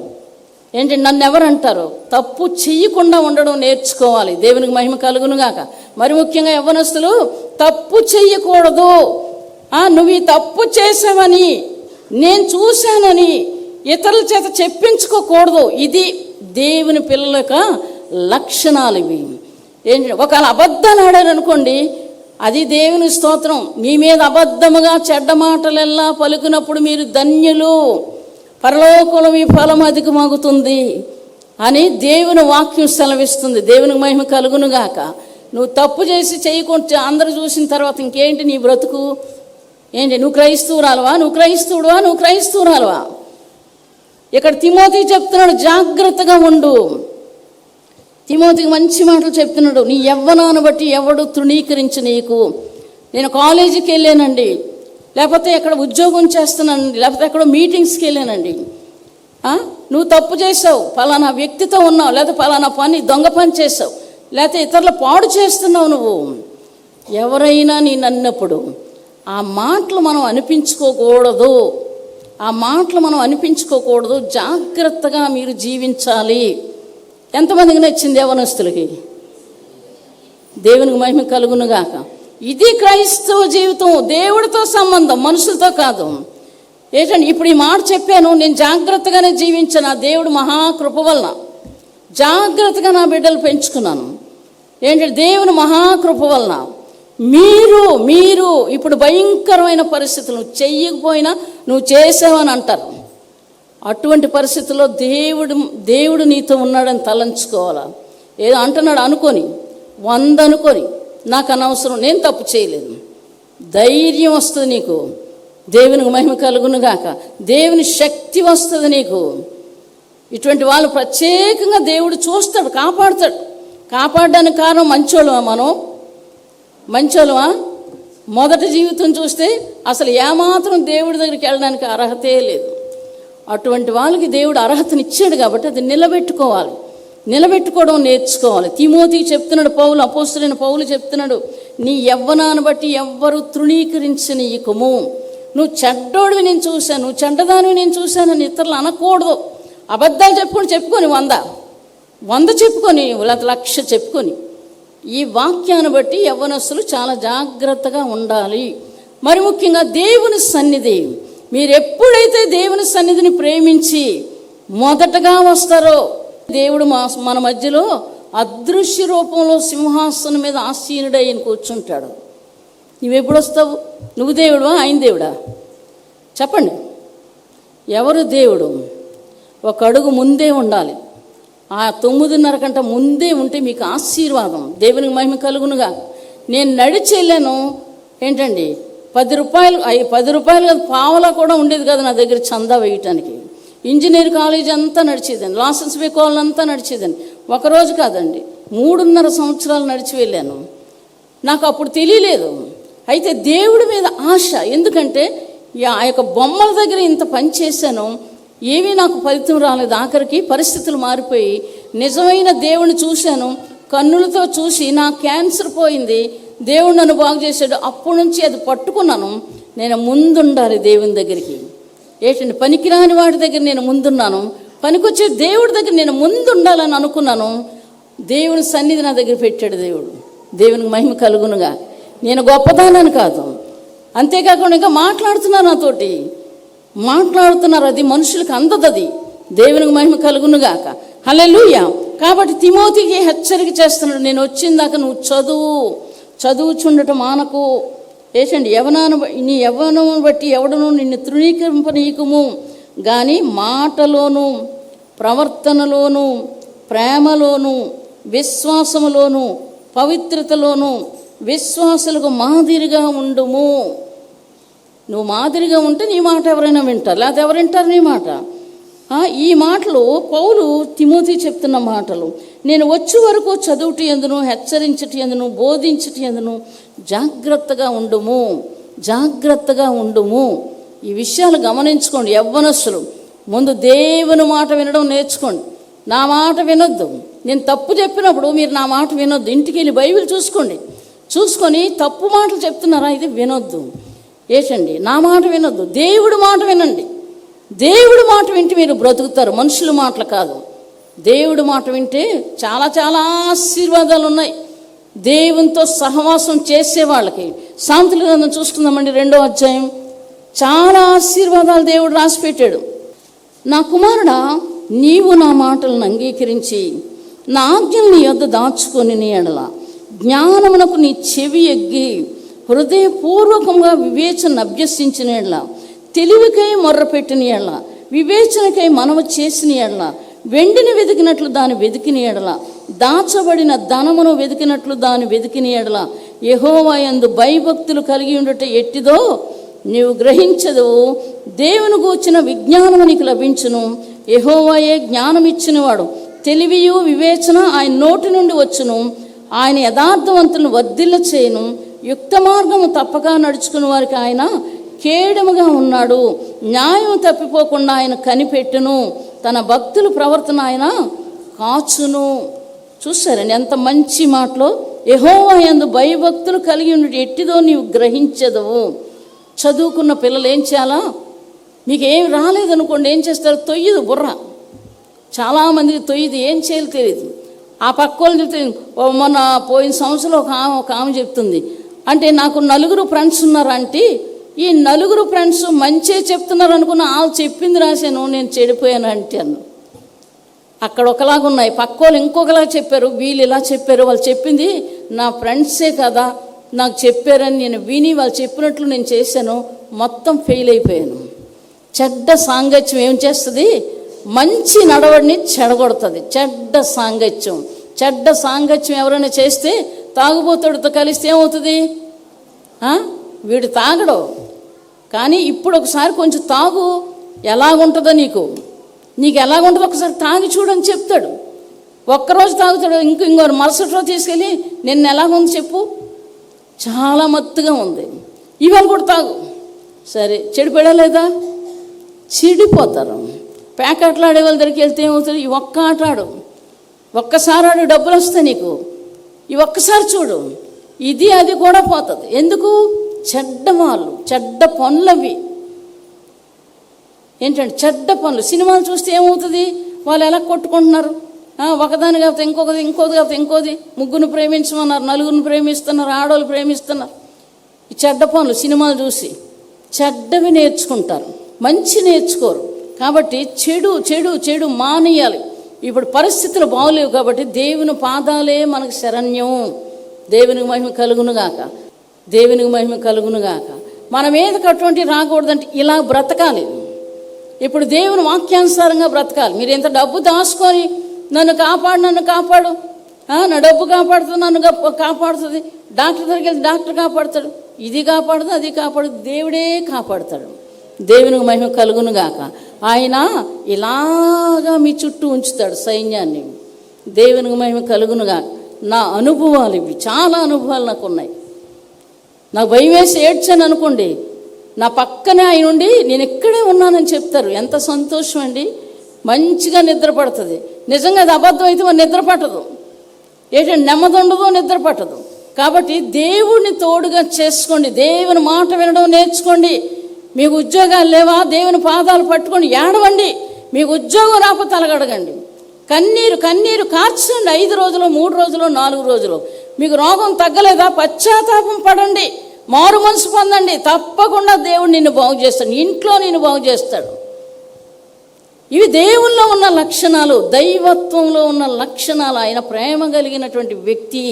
తప్పు చెయ్యకుండా ఉండడం నేర్చుకోవాలి. దేవునికి మహిమ కలుగునుగాక. మరి ముఖ్యంగా యవ్వనస్తులు తప్పు చెయ్యకూడదు. నువ్వు ఈ తప్పు చేసావని, నేను చూశానని ఇతరుల చేత చెప్పించుకోకూడదు. ఇది దేవుని పిల్లల యొక్క లక్షణాలు ఇవి. ఏంటంటే ఒకవేళ అబద్ధాలు ఆడారనుకోండి, అది దేవుని స్తోత్రం. మీ మీద అబద్ధముగా చెడ్డ మాటలెల్లా పలుకున్నప్పుడు మీరు ధన్యులు, పరలోకంలో మీ ఫలం అధికమగుతుంది అని దేవుని వాక్యం సెలవిస్తుంది. దేవునికి మహిమ కలుగునుగాక. నువ్వు తప్పు చేసి చేయకుండా అందరూ చూసిన తర్వాత ఇంకేంటి నీ బ్రతుకు? ఏంటి, నువ్వు క్రైస్తవురాలవా? ఇక్కడ తిమోతి చెప్తున్నాడు, జాగ్రత్తగా ఉండు. తిమోతికి మంచి మాటలు చెప్తున్నాడు. నీ యవ్వనాన్ని బట్టి ఎవడు తృణీకరించి నీకు. నేను కాలేజీకి వెళ్ళానండి, లేకపోతే ఎక్కడ ఉద్యోగం చేస్తున్నానండి, లేకపోతే ఎక్కడో మీటింగ్స్కి వెళ్ళానండి. నువ్వు తప్పు చేసావు, పలానా వ్యక్తితో ఉన్నావు, లేకపోతే పలానా పని దొంగ పని చేసావు, లేకపోతే ఇతరుల పాడు చేస్తున్నావు నువ్వు. ఎవరైనా నీ అన్నప్పుడు ఆ మాటలు మనం అనిపించుకోకూడదు. జాగ్రత్తగా మీరు జీవించాలి. ఎంతమందికి నచ్చింది యవ్వనస్తులకి? దేవునికి మహిమ కలుగునుగాక. ఇది క్రైస్తవ జీవితం. దేవుడితో సంబంధం, మనుషులతో కాదు. ఏంటంటే ఇప్పుడు ఈ మాట చెప్పాను, నేను జాగ్రత్తగానే జీవించాను. ఆ దేవుడు మహాకృప వలన జాగ్రత్తగా నా బిడ్డలు పెంచుకున్నాను. ఏంటంటే దేవుని మహాకృప వలన మీరు ఇప్పుడు భయంకరమైన పరిస్థితులు, నువ్వు చెయ్యకపోయినా నువ్వు చేసావని అంటారు. అటువంటి పరిస్థితుల్లో దేవుడు నీతో ఉన్నాడని తలంచుకోవాలా. ఏదో అంటున్నాడు అనుకొని 100 అనుకొని నాకు అనవసరం, నేను తప్పు చేయలేదు, ధైర్యం వస్తుంది నీకు. దేవునికి మహిమ కలుగునుగాక. దేవుని శక్తి వస్తుంది నీకు. ఇటువంటి వాళ్ళు ప్రత్యేకంగా దేవుడు చూస్తాడు, కాపాడుతాడు. కాపాడడానికి కారణం మంచోళ్ళమా? మొదటి జీవితం చూస్తే అసలు ఏమాత్రం దేవుడి దగ్గరికి వెళ్ళడానికి అర్హతే లేదు. అటువంటి వాళ్ళకి దేవుడు అర్హతనిచ్చాడు కాబట్టి అది నిలబెట్టుకోవడం నేర్చుకోవాలి. తిమోతికి చెప్తున్నాడు పౌలు, అపోస్తలుడైన పౌలు చెప్తున్నాడు, నీ యవ్వనాన్ని బట్టి ఎవ్వరు తృణీకరించనీయకము. నువ్వు చెడ్డోడివి నేను చూశాను, నువ్వు చెడ్డదానివి నేను చూశానని ఇతరులు అనకూడదు. అబద్ధాలు చెప్పుకొని 100 చెప్పుకొని, లేకపోతే 1,00,000 చెప్పుకొని, ఈ వాక్యాన్ని బట్టి యవ్వనస్తులు చాలా జాగ్రత్తగా ఉండాలి. మరి ముఖ్యంగా దేవుని సన్నిధి. మీరు ఎప్పుడైతే దేవుని సన్నిధిని ప్రేమించి మొదటగా వస్తారో, దేవుడు మన మధ్యలో అదృశ్య రూపంలో సింహాసనం మీద ఆసీనుడై కూర్చుంటాడు. నువ్వెప్పుడు వస్తావు? నువ్వు దేవుడా, ఆయన దేవుడా? చెప్పండి, ఎవరు దేవుడు? ఒక అడుగు ముందే ఉండాలి. ఆ 9:30 కంటే ముందే ఉంటే మీకు ఆశీర్వాదం. దేవునికి మహిమ కలుగునుగా. నేను నడిచి వెళ్ళాను, ఏంటండి ₹10 కాదు, పావలా కూడా ఉండేది కాదు నా దగ్గర చందా వేయటానికి. ఇంజనీర్ కాలేజ్ అంతా నడిచేదండి, లాసెన్స్ కాలనీ అంతా నడిచేదండి. ఒకరోజు కాదండి, 3.5 సంవత్సరాలు నడిచి వెళ్ళాను. నాకు అప్పుడు తెలియలేదు. అయితే దేవుడి మీద ఆశ, ఎందుకంటే ఆ యొక్క బొమ్మల దగ్గర ఇంత పని చేశాను, ఏమీ నాకు ఫలితం రాలేదు. ఆఖరికి పరిస్థితులు మారిపోయి నిజమైన దేవుని చూశాను, కన్నులతో చూసి నా క్యాన్సర్ పోయింది, దేవుడు నన్ను బాగు చేశాడు. అప్పటి నుంచి అది పట్టుకున్నాను, నేను ముందుండాలి దేవుని దగ్గరికి. ఏంటంటే పనికిరాని వాడి దగ్గర నేను ముందున్నాను, పనికొచ్చే దేవుడి దగ్గర నేను ముందుండాలని అనుకున్నాను. దేవుని సన్నిధి నా దగ్గర పెట్టాడు దేవుడు. దేవునికి మహిమ కలుగునుగా. నేను గొప్పదానని కాదు, అంతేకాకుండా ఇంకా మాట్లాడుతున్నారు, నాతోటి మాట్లాడుతున్నారు, అది మనుషులకు అందదు, అది దేవునికి మహిమ కలుగునుగాక. హల్లెలూయా. కాబట్టి తిమోతికి హెచ్చరిక చేస్తున్నాడు, నేను వచ్చిందాక నువ్వు చదువుచుండటం మానకు. ఏంటండి నీ యవ్వనం బట్టి ఎవడను నిన్ను తృణీకరింపనీయకుము, కానీ మాటలోను ప్రవర్తనలోను ప్రేమలోను విశ్వాసములోను పవిత్రతలోను విశ్వాసులకు మాదిరిగా ఉండుము. నువ్వు మాదిరిగా ఉంటే నీ మాట ఎవరైనా వింటారు, లేకపోతే ఎవరు వింటారు నీ మాట? ఈ మాటలు పౌలు తిమోతి చెప్తున్న మాటలు. నేను వచ్చే వరకు చదువుటి ఎందును, హెచ్చరించటి ఎందును, బోధించటి ఎందును జాగ్రత్తగా ఉండుము. ఈ విషయాలు గమనించుకోండి. యవ్వనస్తులు ముందు దేవుని మాట వినడం నేర్చుకోండి. నా మాట వినొద్దు. నేను తప్పు చెప్పినప్పుడు మీరు నా మాట వినొద్దు. ఇంటికి వెళ్ళి బైబిల్ చూసుకొని తప్పు మాటలు చెప్తున్నారా, ఇది వినొద్దు. ఏంటండి నా మాట వినొద్దు, దేవుడి మాట వినండి. దేవుడి మాట వింటే మీరు బ్రతుకుతారు, మనుషుల మాటలు కాదు. దేవుడి మాట వింటే చాలా చాలా ఆశీర్వాదాలు ఉన్నాయి దేవునితో సహవాసం చేసే వాళ్ళకి. సామెతల గ్రంథం చూసుకుందామండి, 2వ అధ్యాయం. చాలా ఆశీర్వాదాలు దేవుడు రాసిపెట్టాడు. నా కుమారుడా, నీవు నా మాటలను అంగీకరించి నా ఆజ్ఞలు నీ యొద్ద దాచుకొని నీ ఎడల జ్ఞానమునకు నీ చెవి ఎగ్గి హృదయపూర్వకంగా వివేచన అభ్యసించిన ఎడల, తెలివికై మొర్రపెట్టిన ఎడల, వివేచనకై మనవ చేసిన ఎడల, వెండిని వెతికినట్లు దాన్ని వెతికిన ఎడల, దాచబడిన ధనమును వెతికినట్లు దాన్ని వెతికిన ఎడల, యెహోవా యందు భయభక్తులు కలిగి ఉండుట ఎట్టిదో నీవు గ్రహించదు. దేవుని గూర్చిన విజ్ఞానము నీకు లభించును. యెహోవాయే జ్ఞానం ఇచ్చినవాడు, తెలివియు వివేచన ఆయన నోటి నుండి వచ్చును. ఆయన యథార్థవంతులను వర్ధిల్ల చేయను. యుక్త మార్గము తప్పక నడుచుకుని వారికి ఆయన కేడముగా ఉన్నాడు. న్యాయం తప్పిపోకుండా ఆయన కనిపెట్టును. తన భక్తుల ప్రవర్తన ఆయన కాచును. చూసారండి ఎంత మంచి మాటలో. యెహోవా యందు భయభక్తులు కలిగి ఉండి ఎట్టిదో నీవు గ్రహించదవు. చదువుకున్న పిల్లలు ఏం చేయాలా? మీకు ఏం రాలేదనుకోండి, ఏం చేస్తారు? తొయ్యదు బుర్ర. చాలామందికి తొయ్యదు, ఏం చేయాలో తెలియదు. ఆ పక్క వాళ్ళు చెప్తే, మొన్న పోయిన సంవత్సరం ఒక ఆమె చెప్తుంది, అంటే నాకు 4 ఫ్రెండ్స్ ఉన్నారంటే, ఈ 4 ఫ్రెండ్స్ మంచిగా చెప్తున్నారు అనుకున్న, వాళ్ళు చెప్పింది రాశాను, నేను చెడిపోయాను అంటే అన్న. అక్కడ ఒకలాగా ఉన్నాయి, పక్క వాళ్ళు ఇంకొకలా చెప్పారు, వీళ్ళు ఇలా చెప్పారు. వాళ్ళు చెప్పింది నా ఫ్రెండ్సే కదా, నాకు చెప్పారని నేను విని వాళ్ళు చెప్పినట్లు నేను చేశాను, మొత్తం ఫెయిల్ అయిపోయాను. చెడ్డ సాంగత్యం ఏం చేస్తుంది? మంచి నడవడిని చెడగొడుతుంది. చెడ్డ సాంగత్యం ఎవరైనా చేస్తే, తాగుబోతుడితో కలిస్తే ఏమవుతుంది? వీడు తాగడు, కానీ ఇప్పుడు ఒకసారి కొంచెం తాగు, ఎలాగుంటుందో నీకు ఎలాగుంటుందో ఒకసారి తాగి చూడని చెప్తాడు. ఒక్కరోజు తాగుతాడు, ఇంకో మరుసటి రోజు తీసుకెళ్ళి నిన్న ఎలాగుంది చెప్పు, చాలా మత్తుగా ఉంది, ఇవాళ కూడా తాగు. సరే, చెడిపోయలేదా? చెడిపోతారు. ప్యాకెట్లు ఆడే వాళ్ళ దగ్గరికి వెళ్తే ఏమవుతుంది? ఈ ఒక్క ఆట ఆడు, ఒక్కసారి ఆడు, డబ్బులు వస్తాయి నీకు, ఈ ఒక్కసారి చూడు, ఇది అది కూడా పోతుంది. ఎందుకు? చెడ్డ పనులు అవి. ఏంటంటే చెడ్డ పనులు. సినిమాలు చూస్తే ఏమవుతుంది? వాళ్ళు ఎలా కొట్టుకుంటున్నారు, ఒకదాని కాకపోతే ఇంకోది కాకపోతే ఇంకోది. 3 ప్రేమించమన్నారు, 4 ప్రేమిస్తున్నారు, ఆడవాళ్ళు ప్రేమిస్తున్నారు. ఈ చెడ్డ పనులు సినిమాలు చూసి చెడ్డవి నేర్చుకుంటారు, మంచి నేర్చుకోరు. కాబట్టి చెడు మానేయాలి. ఇప్పుడు పరిస్థితులు బాగోలేవు కాబట్టి దేవుని పాదాలే మనకు శరణ్యం. దేవునికి మహిమ కలుగునుగాక. మనం ఏది అటువంటి రాకూడదంటే ఇలా బ్రతకాలి. ఇప్పుడు దేవుని వాక్యానుసారంగా బ్రతకాలి. మీరు ఎంత డబ్బు దాచుకొని నన్ను కాపాడు, నా డబ్బు కాపాడుతుంది, నన్ను కాపాడుతుంది, డాక్టర్ దగ్గరికి వెళ్తే డాక్టర్ కాపాడుతాడు, ఇది కాపాడదు, అది కాపాడదు, దేవుడే కాపాడుతాడు. దేవునికి మహిమ కలుగును గాక. ఆయన ఇలాగా మీ చుట్టూ ఉంచుతాడు సైన్యాన్ని. దేవునికి మహిమ కలుగును గాక. నా అనుభవాలు ఇవి, చాలా అనుభవాలు నాకు ఉన్నాయి. నాకు భయం వేసి ఏడ్చాను అనుకోండి, నా పక్కనే ఆయన ఉండి నేను ఇక్కడే ఉన్నానని చెప్తారు. ఎంత సంతోషం అండి. మంచిగా నిద్ర పడుతుంది. నిజంగా అది అబద్ధం అయితే మరి నిద్ర పట్టదు. ఏంటంటే నెమ్మది ఉండదు, నిద్ర పట్టదు. కాబట్టి దేవుడిని తోడుగా చేసుకోండి. దేవుని మాట వినడం నేర్చుకోండి. మీకు ఉద్యోగాలు లేవా, దేవుని పాదాలు పట్టుకొని ఏడవండి. మీకు ఉద్యోగం రాకపోతే అలగడగండి. కన్నీరు కన్నీరు కార్చండి. 5 రోజులు, 3 రోజులు, 4 రోజులు. మీకు రోగం తగ్గలేదా, పశ్చాత్తాపం పడండి, మారు మనసు పొందండి. తప్పకుండా దేవుడు నిన్ను బాగు చేస్తాడు, ఇంట్లో నిన్ను బాగు చేస్తాడు. ఇవి దేవుల్లో ఉన్న లక్షణాలు, దైవత్వంలో ఉన్న లక్షణాలు. ఆయన ప్రేమ కలిగినటువంటి వ్యక్తి.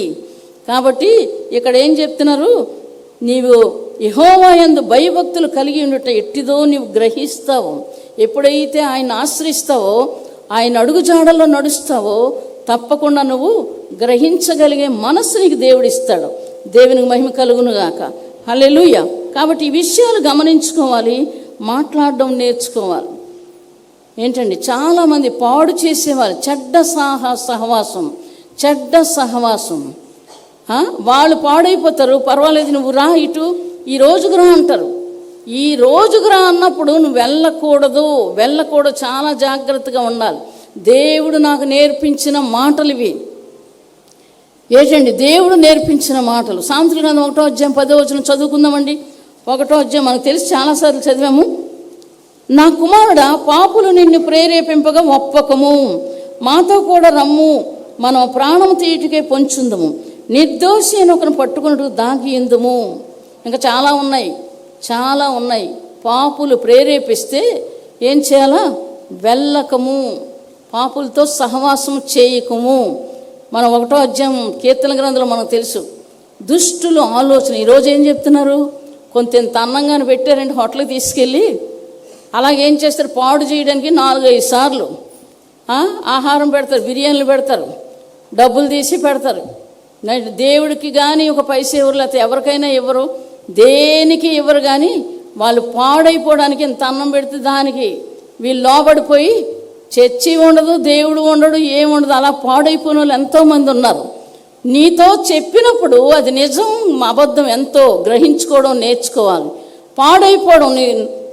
కాబట్టి ఇక్కడ ఏం చెప్తున్నారు, నీవు యెహోవా యందు భయభక్తులు కలిగి ఉండట ఎట్టిదో నీవు గ్రహిస్తావు. ఎప్పుడైతే ఆయన ఆశ్రయిస్తావో, ఆయన అడుగుజాడల్లో నడుస్తావో, తప్పకుండా నువ్వు గ్రహించగలిగే మనసు నీకు దేవుడు ఇస్తాడు. దేవునికి మహిమ కలుగును గాక. హల్లెలూయా. కాబట్టి ఈ విషయాలు గమనించుకోవాలి, మాట్లాడడం నేర్చుకోవాలి. ఏంటండి, చాలామంది పాడు చేసేవారు, చెడ్డ సహవాసం, చెడ్డ సహవాసం. వాళ్ళు పాడైపోతారు. పర్వాలేదు, నువ్వు రా, ఇటు ఈ రోజుకు రా అంటారు. ఈ రోజుకు రా అన్నప్పుడు నువ్వు వెళ్ళకూడదు. చాలా జాగ్రత్తగా ఉండాలి. దేవుడు నాకు నేర్పించిన మాటలు ఇవి. ఏంటండి, దేవుడు నేర్పించిన మాటలు. సామెతల గ్రంథం 1వ అధ్యాయం 10వ వచనం చదువుకుందామండి. 1వ అధ్యాయం మనకు తెలిసి చాలాసార్లు చదివాము. నా కుమారుడా, పాపులు నిన్ను ప్రేరేపింపగా ఒప్పకము, మాతో కూడా రమ్ము, మనం ప్రాణం తీయుటకే పొంచుందము, నిర్దోషి అని ఒకరిని పట్టుకున్నట్టు దాగి ఎందుము. ఇంకా చాలా ఉన్నాయి. పాపులు ప్రేరేపిస్తే ఏం చేయాలా, వెళ్ళకము, పాపులతో సహవాసం చేయకము. మనం 1వ అధ్యాయం కీర్తన గ్రంథంలో మనకు తెలుసు. దుష్టులు ఆలోచన. ఈరోజు ఏం చెప్తున్నారు, కొంత అన్నంగానే పెట్టారంటే హోటల్కి తీసుకెళ్ళి అలాగేం చేస్తారు, పాడు చేయడానికి 4-5 సార్లు ఆహారం పెడతారు, బిర్యానీలు పెడతారు, డబ్బులు తీసి పెడతారు. దేవుడికి కానీ ఒక పైసా ఇవ్వరు, లేకపోతే ఎవరికైనా ఇవ్వరు, దేనికి ఇవ్వరు. కానీ వాళ్ళు పాడైపోవడానికి ఇంత అన్నం పెడితే దానికి వీళ్ళు లోబడిపోయి చర్చి ఉండదు, దేవుడు ఉండడు, ఏముండదు, అలా పాడైపోయిన వాళ్ళు ఎంతోమంది ఉన్నారు. నీతో చెప్పినప్పుడు అది నిజం అబద్ధం ఎంతో గ్రహించుకోవడం నేర్చుకోవాలి.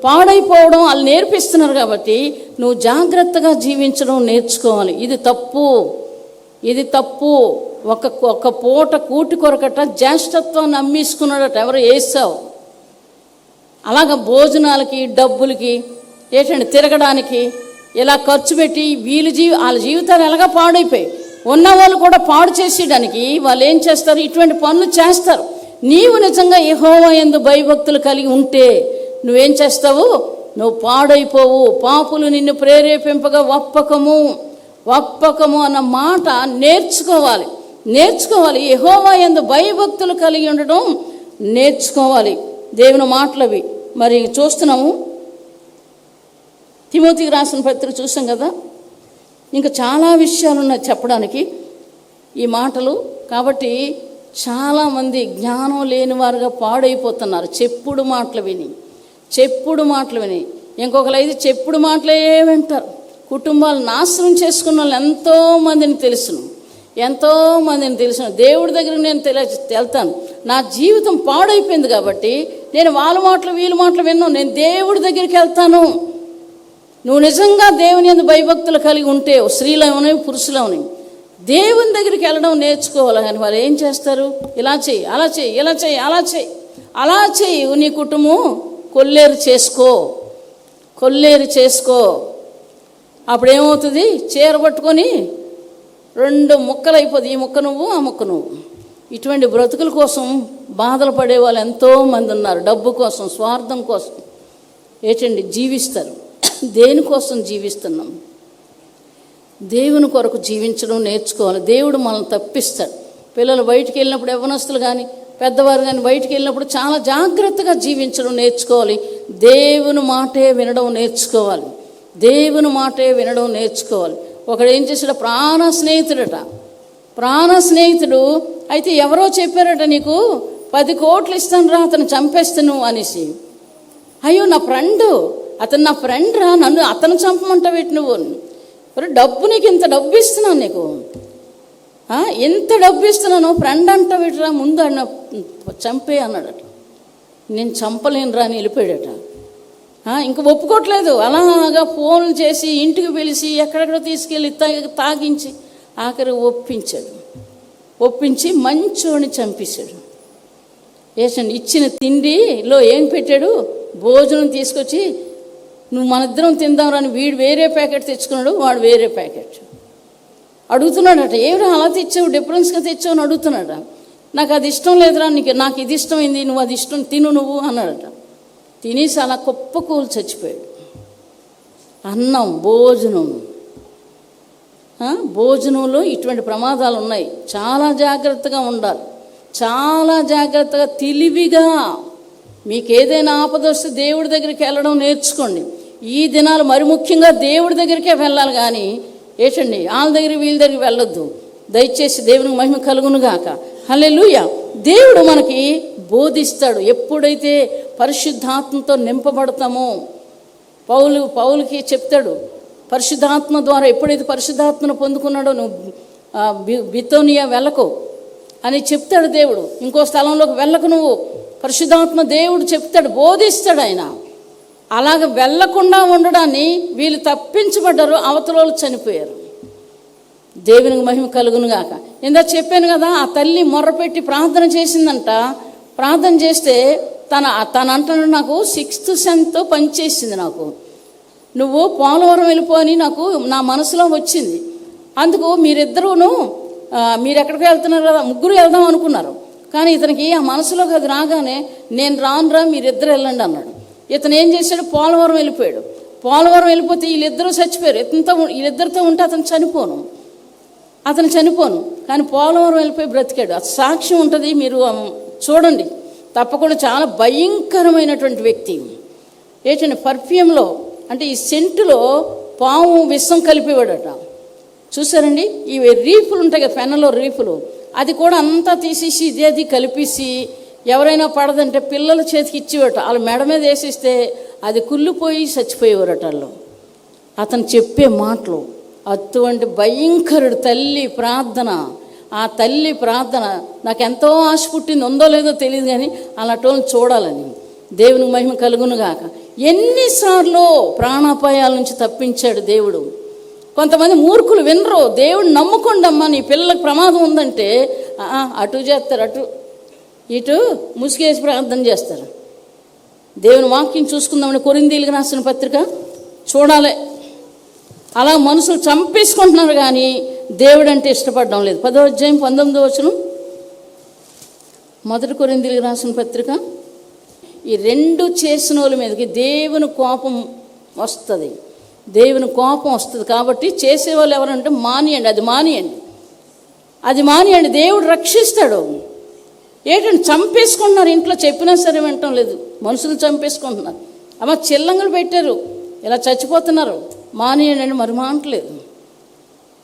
పాడైపోవడం వాళ్ళు నేర్పిస్తున్నారు కాబట్టి నువ్వు జాగ్రత్తగా జీవించడం నేర్చుకోవాలి. ఇది తప్పు. ఒక పూట కూటి కొరకట జ్యేష్ఠత్వాన్ని అమ్మేసుకున్నాడట ఎవరు, ఏసావు. అలాగ భోజనాలకి, డబ్బులకి, ఏంటంటే తిరగడానికి ఇలా ఖర్చు పెట్టి వాళ్ళ జీవితాలు ఎలాగా పాడైపోయి ఉన్నవాళ్ళు కూడా పాడు చేసేయడానికి వాళ్ళు ఏం చేస్తారు, ఇటువంటి పనులు చేస్తారు. నీవు నిజంగా యెహోవా యందు భయభక్తులు కలిగి ఉంటే నువ్వేం చేస్తావు, నువ్వు పాడైపోవు. పాపులు నిన్ను ప్రేరేపింపగా ఒప్పకము అన్న మాట నేర్చుకోవాలి. యెహోవా యందు భయభక్తులు కలిగి ఉండడం నేర్చుకోవాలి. దేవుని మాటలవి మరి చూస్తున్నాము. తిమోతికి రాసిన పత్రిక చూసాం కదా. ఇంకా చాలా విషయాలు ఉన్నాయి చెప్పడానికి ఈ మాటలు. కాబట్టి చాలామంది జ్ఞానం లేని వారుగా పాడైపోతున్నారు చెప్పుడు మాటలు విని. ఇంకొకరు అయితే చెప్పుడు మాటలే వింటారు. కుటుంబాలు నాశనం చేసుకున్న వాళ్ళు ఎంతోమందిని తెలుసును. దేవుడి దగ్గరికి నేను వెళ్తాను. నా జీవితం పాడైపోయింది కాబట్టి నేను వాళ్ళ మాటలు వీళ్ళ మాటలు విన్నాను. నేను దేవుడి దగ్గరికి వెళ్తాను. నువ్వు నిజంగా దేవుని యందు భయభక్తులు కలిగి ఉంటే, స్త్రీలవని పురుషులవని, దేవుని దగ్గరికి వెళ్ళడం నేర్చుకోవాలి. కానీ వాళ్ళు ఏం చేస్తారు, ఇలా చెయ్యి, అలా చెయ్యి, నీ కుటుంబం కొల్లేరు చేసుకో. అప్పుడేమవుతుంది, చీర పట్టుకొని 2 ముక్కలు అయిపోతుంది. ఈ ముక్క నువ్వు, ఆ ముక్క నువ్వు. ఇటువంటి బ్రతుకుల కోసం బాధలు పడే వాళ్ళు ఎంతోమంది ఉన్నారు. డబ్బు కోసం, స్వార్థం కోసం ఏంటండి జీవిస్తారు. దేనికోసం జీవిస్తున్నాం? దేవుని కొరకు జీవించడం నేర్చుకోవాలి. దేవుడు మనల్ని తప్పిస్తాడు. పిల్లలు బయటికి వెళ్ళినప్పుడు, యవ్వనస్తులు కానీ పెద్దవారు కానీ బయటికి వెళ్ళినప్పుడు చాలా జాగ్రత్తగా జీవించడం నేర్చుకోవాలి. దేవుని మాటే వినడం నేర్చుకోవాలి. ఒకడు ఏం చేశాడు, ప్రాణ స్నేహితుడు. అయితే ఎవరో చెప్పారట, నీకు 10 కోట్లు ఇస్తాను రా, అతను చంపేస్తాను అనేసి. అయ్యో నా ఫ్రెండ్, అతను నా ఫ్రెండ్ రా, నన్ను అతను చంపమంటావేటి నువ్వు? డబ్బు నీకు ఇంత డబ్బు ఇస్తున్నాను, నీకు ఎంత డబ్బు ఇస్తున్నాను, ఫ్రెండ్ అంటావేటిరా, ముందు అన్న చంపే అన్నాడట. నేను చంపలేనురా అని వెళ్ళిపోయాడట. ఇంక ఒప్పుకోవట్లేదు. అలాగా ఫోన్లు చేసి ఇంటికి పిలిచి ఎక్కడెక్కడ తీసుకెళ్ళి తాగించి ఆఖరి ఒప్పించి మంచోని చంపేశాడు. వేసండి, ఇచ్చిన తిండిలో ఏం పెట్టాడు, భోజనం తీసుకొచ్చి నువ్వు మన ఇద్దరం తిందాం అని వీడు వేరే ప్యాకెట్ తెచ్చుకున్నాడు, వాడు వేరే ప్యాకెట్ అడుగుతున్నాడట. ఏమిరా అలా తెచ్చావు, డిఫరెన్స్గా తెచ్చావు అని అడుగుతున్నాడ. నాకు అది ఇష్టం లేదురా, నాకు ఇది ఇష్టమైంది, నువ్వు అది ఇష్టం తిను నువ్వు అన్నాడట. తినేసి అలా కుప్పకూలు చచ్చిపోయాడు. అన్నం భోజనంలో ఇటువంటి ప్రమాదాలు ఉన్నాయి. చాలా జాగ్రత్తగా ఉండాలి, చాలా జాగ్రత్తగా తెలివిగా. మీకు ఏదైనా ఆపద వస్తే దేవుడి దగ్గరికి వెళ్ళడం నేర్చుకోండి. ఈ దినాలు మరి ముఖ్యంగా దేవుడి దగ్గరికే వెళ్ళాలి, కానీ ఏంటండి వాళ్ళ దగ్గర వీళ్ళ దగ్గరికి వెళ్ళొద్దు. దయచేసి దేవునికి మహిమ కలుగునుగాక. హల్లెలూయా. దేవుడు మనకి బోధిస్తాడు. ఎప్పుడైతే పరిశుద్ధాత్మతో నింపబడతామో, పౌలుకి చెప్తాడు, పరిశుద్ధాత్మ ద్వారా ఎప్పుడైతే పరిశుద్ధాత్మను పొందుకున్నాడో నువ్వు బితోనియా వెళ్ళకు అని చెప్తాడు దేవుడు. ఇంకో స్థలంలోకి వెళ్ళకు నువ్వు, పరిశుద్ధాత్మ దేవుడు చెప్తాడు, బోధిస్తాడు ఆయన. అలాగ వెళ్ళకుండా ఉండడాన్ని వీళ్ళు తప్పించబడ్డారు, అవతలోళ్ళు చనిపోయారు. దేవునికి మహిమ కలుగునుగాక. ఇందా చెప్పాను కదా, ఆ తల్లి మొర్రపెట్టి ప్రార్థన చేసిందంట. ప్రార్థన చేస్తే తన అంటున్నాడు, నాకు 6th సెన్స్ పనిచేసింది, నాకు నువ్వు పోలవరం వెళ్ళిపోని నాకు నా మనసులో వచ్చింది. అందుకు మీరిద్దరూను మీరు ఎక్కడికి వెళ్తున్నారు కదా, ముగ్గురు వెళ్దాం అనుకున్నారు. కానీ ఇతనికి ఆ మనసులోకి అది రాగానే నేను రానురా, మీరిద్దరు వెళ్ళండి అన్నాడు. ఇతను ఏం చేశాడు, పోలవరం వెళ్ళిపోయాడు. పోలవరం వెళ్ళిపోతే వీళ్ళిద్దరూ చచ్చిపోయారు. వీళ్ళిద్దరితో ఉంటే అతను చనిపోను. కానీ పోలవరం వెళ్ళిపోయి బ్రతికాడు. ఆ సాక్ష్యం ఉంటుంది, మీరు చూడండి తప్పకుండా. చాలా భయంకరమైనటువంటి వ్యక్తి. ఏంటంటే పర్ఫ్యూమ్లో, అంటే ఈ సెంటులో పాము విషం కలిపేవాడట. చూసారండి, ఈ రీఫులు ఉంటాయి కదా, పెన్నులో రీఫులు, అది కూడా అంతా తీసేసి ఇది కలిపేసి ఎవరైనా పడదంటే పిల్లల చేతికి ఇచ్చేవాట. వాళ్ళ మెడ మీద వేసిస్తే అది కుళ్ళిపోయి చచ్చిపోయేవారట వాళ్ళు. అతను చెప్పే మాటలు అటువంటి భయంకరుడు. తల్లి ప్రార్థన, ఆ తల్లి ప్రార్థన నాకు ఎంతో ఆశ పుట్టింది, ఉందో లేదో తెలియదు, కానీ అలాంటి చూడాలని. దేవునికి మహిమ కలుగునుగాక. ఎన్నిసార్లు ప్రాణాపాయాల నుంచి తప్పించాడు దేవుడు. కొంతమంది మూర్ఖులు వినరు. దేవుడు నమ్ముకోండమ్మా, నీ పిల్లలకు ప్రమాదం ఉందంటే అటు చేస్తారు, ఇటు ముసుగేసి ప్రార్థన చేస్తారు. దేవుని వాక్యం చూసుకుందామని కొరింథీయులకు రాసిన పత్రిక చూడాలి. అలా మనుషులు చంపేసుకుంటున్నారు, కానీ దేవుడు అంటే ఇష్టపడడం లేదు. 10వ అధ్యాయం 19వ వచనం, 1 కొరింథీయులకు రాసిన పత్రిక. ఈ 2 చేసిన వాళ్ళ మీదకి దేవుని కోపం వస్తుంది. కాబట్టి చేసేవాళ్ళు ఎవరంటే అది మానేయండి, దేవుడు రక్షిస్తాడు. ఏంటంటే చంపేసుకుంటున్నారు, ఇంట్లో చెప్పినా సరే వినటం లేదు, మనుషులు చంపేసుకుంటున్నారు. అమ్మ చిల్లంగులు పెట్టారు, ఇలా చచ్చిపోతున్నారు, మానేయండి, మరి మానట్లేదు.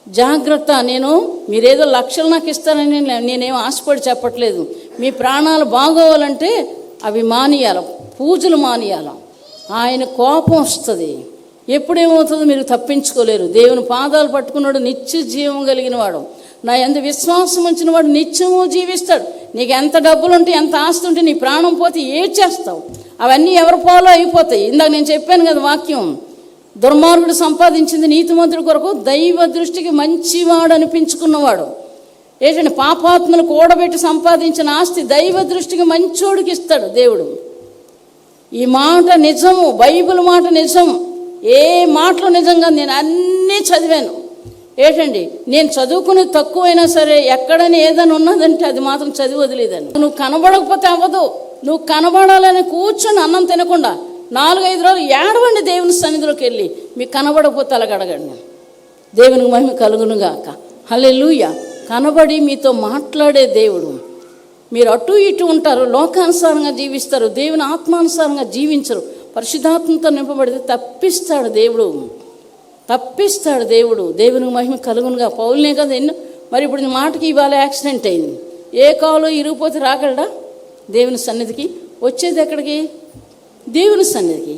జాగ్రత్త. మీరేదో లక్షలు నాకు ఇస్తారని నేనేం ఆశపడి చెప్పట్లేదు. మీ ప్రాణాలు బాగోవాలంటే అవి మానేయాలి, పూజలు మానేయాలి. ఆయన కోపం వస్తుంది. ఎప్పుడేమవుతుందో మీరు తప్పించుకోలేరు. దేవుని పాదాలు పట్టుకున్నాడు నిత్య జీవం కలిగిన వాడు. నా యందు విశ్వాసం ఉంచిన వాడు నిత్యము జీవిస్తాడు. నీకు ఎంత డబ్బులుంటే, ఎంత ఆస్తి ఉంటే, నీ ప్రాణం పోతే ఏం చేస్తావు? అవన్నీ ఎవరి పాలో అయిపోతాయి. ఇందాక నేను చెప్పాను కదా వాక్యం, దుర్మార్గుడు సంపాదించింది నీతిమంతుడి కొరకు, దైవ దృష్టికి మంచివాడు అనిపించుకున్నవాడు. ఏంటంటే పాపాత్మలు కూడబెట్టి సంపాదించిన ఆస్తి దైవ దృష్టికి మంచోడికి ఇస్తాడు దేవుడు. ఈ మాట నిజము, బైబిల్ మాట నిజం. ఏ మాటలు నిజంగా నేను అన్నీ చదివాను. ఏంటండి, నేను చదువుకునేది తక్కువైనా సరే ఎక్కడైనా ఏదైనా ఉన్నదంటే అది మాత్రం చదివి వదిలేదని. నువ్వు కనబడకపోతే అవ్వదు. నువ్వు కనబడాలని కూర్చొని అన్నం తినకుండా 4-5 రోజులు ఏడవండి దేవుని సన్నిధిలోకి వెళ్ళి. మీకు కనబడకపోతే అలాగ అడగండి. దేవునికి మహిమ కలుగునుగాక. హల్లెలూయా. కనబడి మీతో మాట్లాడే దేవుడు. మీరు అటు ఇటు ఉంటారు, లోకానుసారంగా జీవిస్తారు, దేవుని ఆత్మానుసారంగా జీవించరు. పరిశుద్ధాత్మతో నింపబడితే తప్పిస్తాడు దేవుడు. దేవునికి మహిమ కలుగునుగా. పౌలునే కదా మరి ఇప్పుడు మాటకి ఇవాళ యాక్సిడెంట్ అయింది. ఏ కాలో ఇరిగిపోతే రాగలడా? దేవుని సన్నిధికి వచ్చేది ఎక్కడికి? దేవుని సన్నిధికి.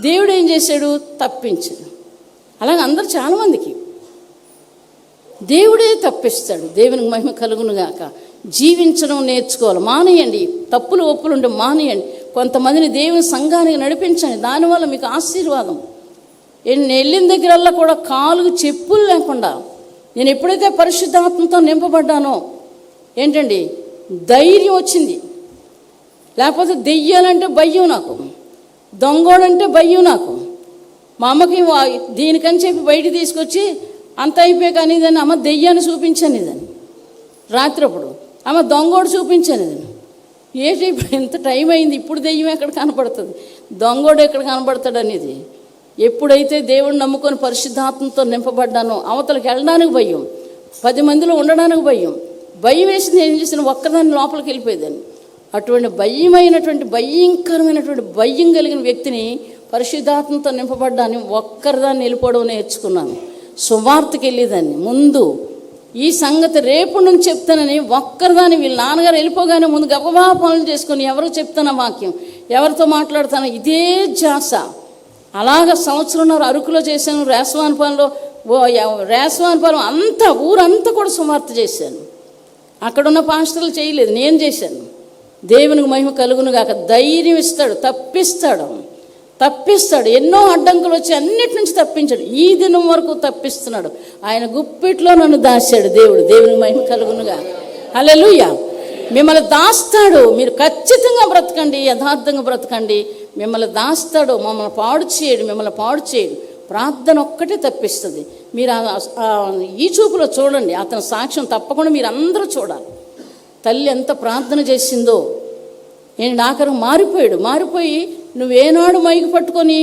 దేవుడు ఏం చేశాడు? తప్పించాడు. అలాగే అందరు చాలామందికి దేవుడే తప్పిస్తాడు. దేవునికి మహిమ కలుగునుగాక. జీవించడం నేర్చుకోవాలి. మానేయండి, తప్పులు ఒప్పులు ఉంటే మానేయండి. కొంతమందిని దేవుని సంఘానికి నడిపించండి, దానివల్ల మీకు ఆశీర్వాదం. నేను వెళ్ళిన దగ్గరల్లా కూడా కాలుకు చెప్పులు లేకుండా, నేను ఎప్పుడైతే పరిశుద్ధాత్మతో నింపబడ్డానో ఏంటండి ధైర్యం వచ్చింది. లేకపోతే దెయ్యాలంటే భయం నాకు, దొంగోడంటే భయం నాకు. మా అమ్మకి దీనికని చెప్పి బయటికి తీసుకొచ్చి అంత అయిపోయి కానీ దాన్ని అమ్మ దెయ్యాన్ని చూపించాను ఇదని, రాత్రప్పుడు అమ్మ దొంగోడు చూపించాను ఇదని. ఏంటి ఇప్పుడు ఎంత టైం అయింది, ఇప్పుడు దెయ్యం ఎక్కడ కనపడుతుంది, దొంగోడు ఎక్కడ కనపడతాడు అనేది. ఎప్పుడైతే దేవుడిని నమ్ముకొని పరిశుద్ధాత్మతో నింపబడ్డానో అవతలకి వెళ్ళడానికి భయం, 10 మందిలో ఉండడానికి భయం. భయం వేసింది ఏం చేసిన ఒక్కదాన్ని లోపలికి వెళ్ళిపోయేదాన్ని. అటువంటి భయమైనటువంటి భయంకరమైనటువంటి భయం కలిగిన వ్యక్తిని పరిశుద్ధాత్మతో నింపబడ్డాన్ని ఒక్కరిదాన్ని వెళ్ళిపోవడం నేర్చుకున్నాను. సువార్తకి వెళ్ళేదాన్ని ముందు ఈ సంగతి రేపు నుంచి చెప్తానని ఒక్కరిదాన్ని, వీళ్ళ నాన్నగారు వెళ్ళిపోగానే ముందు గబగబా పనులు చేసుకొని ఎవరు చెప్తాన వాక్యం, ఎవరితో మాట్లాడుతానో ఇదే ధ్యాస. అలాగ సంవత్సరంన్నర అరకులో చేశాను. రేసవానిపాలెంలో రేసవానిపాలెం అంతా ఊరంతా కూడా సువార్త చేశాను. అక్కడున్న పాస్టర్లు చేయలేదు, నేను చేశాను. దేవునికి మహిమ కలుగునుగాక. ధైర్యం ఇస్తాడు, తప్పిస్తాడు. ఎన్నో అడ్డంకులు వచ్చి అన్నిటి నుంచి తప్పించాడు. ఈ దినం వరకు తప్పిస్తున్నాడు. ఆయన గుప్పిట్లో నన్ను దాచాడు దేవుడు. దేవునికి మహిమ కలుగునుగా. హల్లెలూయా. మిమ్మల్ని దాస్తాడు. మీరు ఖచ్చితంగా బ్రతకండి, యథార్థంగా బ్రతకండి. మిమ్మల్ని దాస్తాడు, మిమ్మల్ని పాడు చేయడు. ప్రార్థన ఒక్కటే తప్పిస్తుంది. మీరు ఈ చూపులో చూడండి, అతని సాక్ష్యం తప్పకుండా మీరు అందరూ చూడాలి. తల్లి ఎంత ప్రార్థన చేసిందో. నేను ఆఖరు మారిపోయి నువ్వేనాడు మైకి పట్టుకొని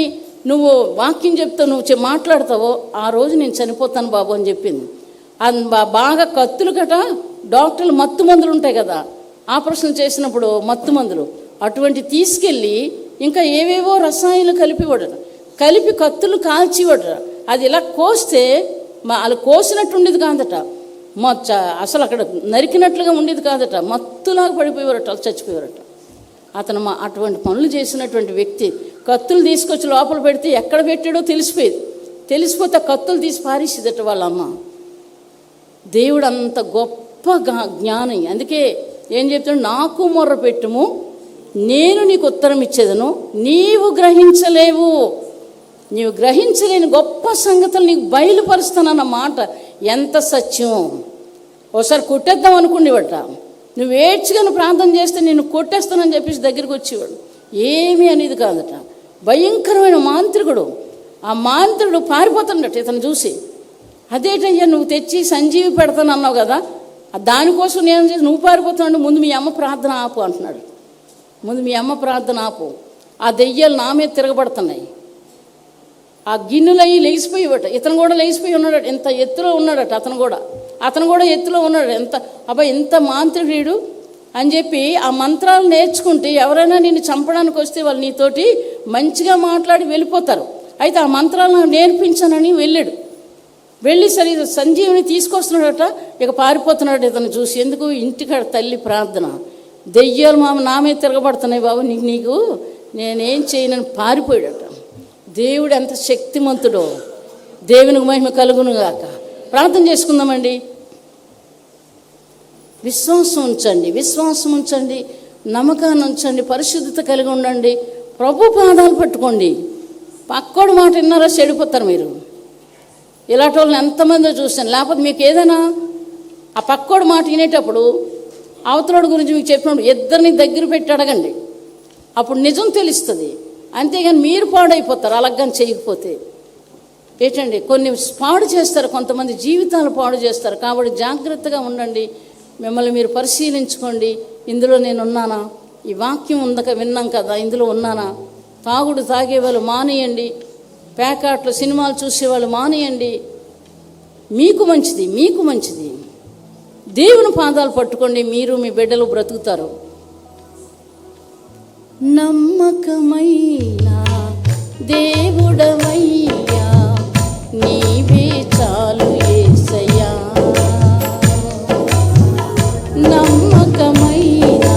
నువ్వు వాక్యం చెప్తావు, నువ్వు మాట్లాడతావో ఆ రోజు నేను చనిపోతాను బాబు అని చెప్పింది. అది బాగా కత్తులు గట డాక్టర్లు మత్తు మందులు ఉంటాయి కదా, ఆపరేషన్ చేసినప్పుడు మత్తు మందులు అటువంటి తీసుకెళ్ళి ఇంకా ఏవేవో రసాయనాలు కలిపి కత్తులు కాల్చివడరు. అది ఇలా కోస్తే వాళ్ళు కోసినట్టు ఉండేది కాదట, అసలు అక్కడ నరికినట్లుగా ఉండేది కాదట, మత్తులాగా పడిపోయేవారట, చచ్చిపోయేవారట. అతను అటువంటి పనులు చేసినటువంటి వ్యక్తి కత్తులు తీసుకొచ్చి లోపల పెడితే ఎక్కడ పెట్టాడో తెలిసిపోతే కత్తులు తీసి పారేసిదట వాళ్ళ అమ్మ. దేవుడు అంత గొప్ప జ్ఞాని. అందుకే ఏం చెప్తాడు, నాకు మొర్ర పెట్టుము నేను నీకు ఉత్తరం ఇచ్చేదను, నీవు గ్రహించలేని గొప్ప సంగతులు నీకు బయలుపరుస్తానన్న మాట ఎంత సత్యం. ఒకసారి కొట్టేద్దాం అనుకునేవాట, నువ్వు ఏడ్చుకొని ప్రార్థన చేస్తే నేను కొట్టేస్తానని చెప్పేసి దగ్గరికి వచ్చేవాడు. ఏమీ అనేది కాదట. భయంకరమైన మాంత్రికుడు. ఆ మాంత్రికుడు పారిపోతాడట ఇతను చూసి. అదేటయ్యా నువ్వు తెచ్చి సంజీవి పెడతాను అన్నావు కదా, దానికోసం నేను చేసి నువ్వు పారిపోతున్నాడు, ముందు మీ అమ్మ ప్రార్థన ఆపు అంటున్నాడు. ముందు మీ అమ్మ ప్రార్థన ఆపు. ఆ దెయ్యాలు నా మీద తిరగబడుతున్నాయి. ఆ గిన్నెలు అయ్యి లేచిపోయేవట. ఇతను కూడా లేచిపోయి ఉన్నాడట, ఎంత ఎత్తులో ఉన్నాడట. అతను కూడా ఎత్తులో ఉన్నాడు. ఎంత మాంత్రికుడు అని చెప్పి ఆ మంత్రాలు నేర్చుకుంటే ఎవరైనా నిన్ను చంపడానికి వస్తే వాళ్ళు నీతోటి మంచిగా మాట్లాడి వెళ్ళిపోతారు. అయితే ఆ మంత్రాలను నేర్పించానని వెళ్ళి సరే సంజీవిని తీసుకొస్తున్నాడట. ఇక పారిపోతున్నాడు ఇతను చూసి. ఎందుకు? ఇంటికాడ తల్లి ప్రార్థన. దెయ్యాలు నా మీద తిరగబడుతున్నాయి బాబు, నీకు నేనేం చేయనని పారిపోయాడట. దేవుడు ఎంత శక్తిమంతుడో. దేవునికి మహిమ కలుగునుగాక. ప్రార్థన చేసుకుందామండి. విశ్వాసం ఉంచండి, నమ్మకాన్ని ఉంచండి, పరిశుద్ధత కలిగి ఉండండి, ప్రభు పాదాలు పట్టుకోండి. పక్కోడు మాట విన్నారా చెడిపోతారు మీరు. ఇలాంటి వాళ్ళని ఎంతమందో చూశాను. లేకపోతే మీకు ఏదైనా ఆ పక్కోడు మాట వినేటప్పుడు అవతలోడి గురించి మీకు చెప్పినప్పుడు ఇద్దరిని దగ్గర పెట్టి అడగండి, అప్పుడు నిజం తెలుస్తుంది. అంతేగాని మీరు పాడైపోతారు అలాగని చేయకపోతే. ఏంటండి కొన్ని పాడు చేస్తారు, కొంతమంది జీవితాలు పాడు చేస్తారు. కాబట్టి జాగ్రత్తగా ఉండండి. మిమ్మల్ని మీరు పరిశీలించుకోండి. ఇందులో నేను ఉన్నానా? ఈ వాక్యం విన్నాం కదా, ఇందులో ఉన్నానా? తాగుడు తాగేవాళ్ళు మానేయండి. ప్యాకాట్లు సినిమాలు చూసేవాళ్ళు మానేయండి. మీకు మంచిది. దేవుని పాదాలు పట్టుకోండి, మీరు మీ బిడ్డలు బ్రతుకుతారు. నమ్మకమైన దేవుడవయ్యా నీవే చాలు యేసయ్యా, నమ్మకమైన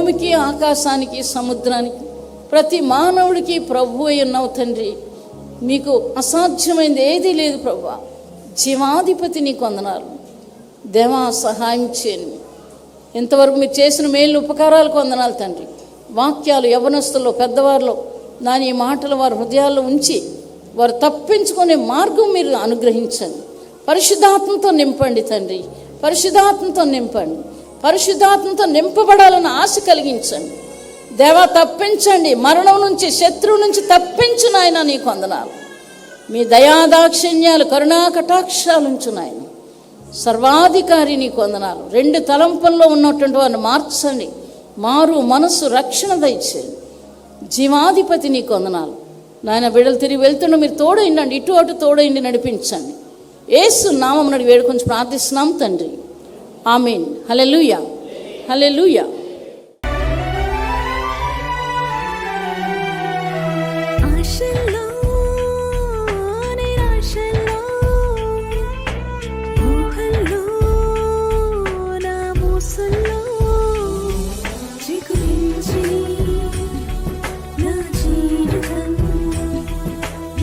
భూమికి, ఆకాశానికి, సముద్రానికి, ప్రతి మానవుడికి ప్రభు అయి ఉన్నావు తండ్రి. మీకు అసాధ్యమైనది ఏదీ లేదు ప్రభువా. జీవాధిపతి నీకు వందనాలు దేవా. సహాయం చేయండి. ఇంతవరకు మీరు చేసిన మేలు ఉపకారాలకు వందనాలు తండ్రి. వాక్యాలు యవనస్తుల్లో, పెద్దవారిలో దాని ఈ మాటలు వారి హృదయాల్లో ఉంచి వారు తప్పించుకునే మార్గం మీరు అనుగ్రహించండి. పరిశుద్ధాత్మతో నింపండి తండ్రి. పరిశుద్ధాత్మతో నింపండి. పరిశుద్ధాత్మతో నింపబడాలన్న ఆశ కలిగించండి దేవా. తప్పించండి, మరణం నుంచి, శత్రువు నుంచి తప్పించు నాయన. నీకు వందనాలు. మీ దయాదాక్షిణ్యాలు, కరుణా కటాక్షాలు ఉంచు నాయన. సర్వాధికారి నీకు వందనాలు. 2 తలంపుల్లో ఉన్నటువంటి వారిని మార్చండి. మారు మనసు, రక్షణ దయచేయండి. జీవాధిపతి నీకు వందనాలు నాయన. బిడ్డలు తిరిగి వెళ్తుండే మీరు తోడైండండి, ఇటు అటు తోడైండి నడిపించండి. యేసు నామమున వేడుకొని ప్రార్థిస్తున్నాం తండ్రి. ఆమేన్. హల్లెలూయా, హల్లెలూయా.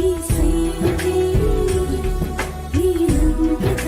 ఈ సేవకే ఈ నందత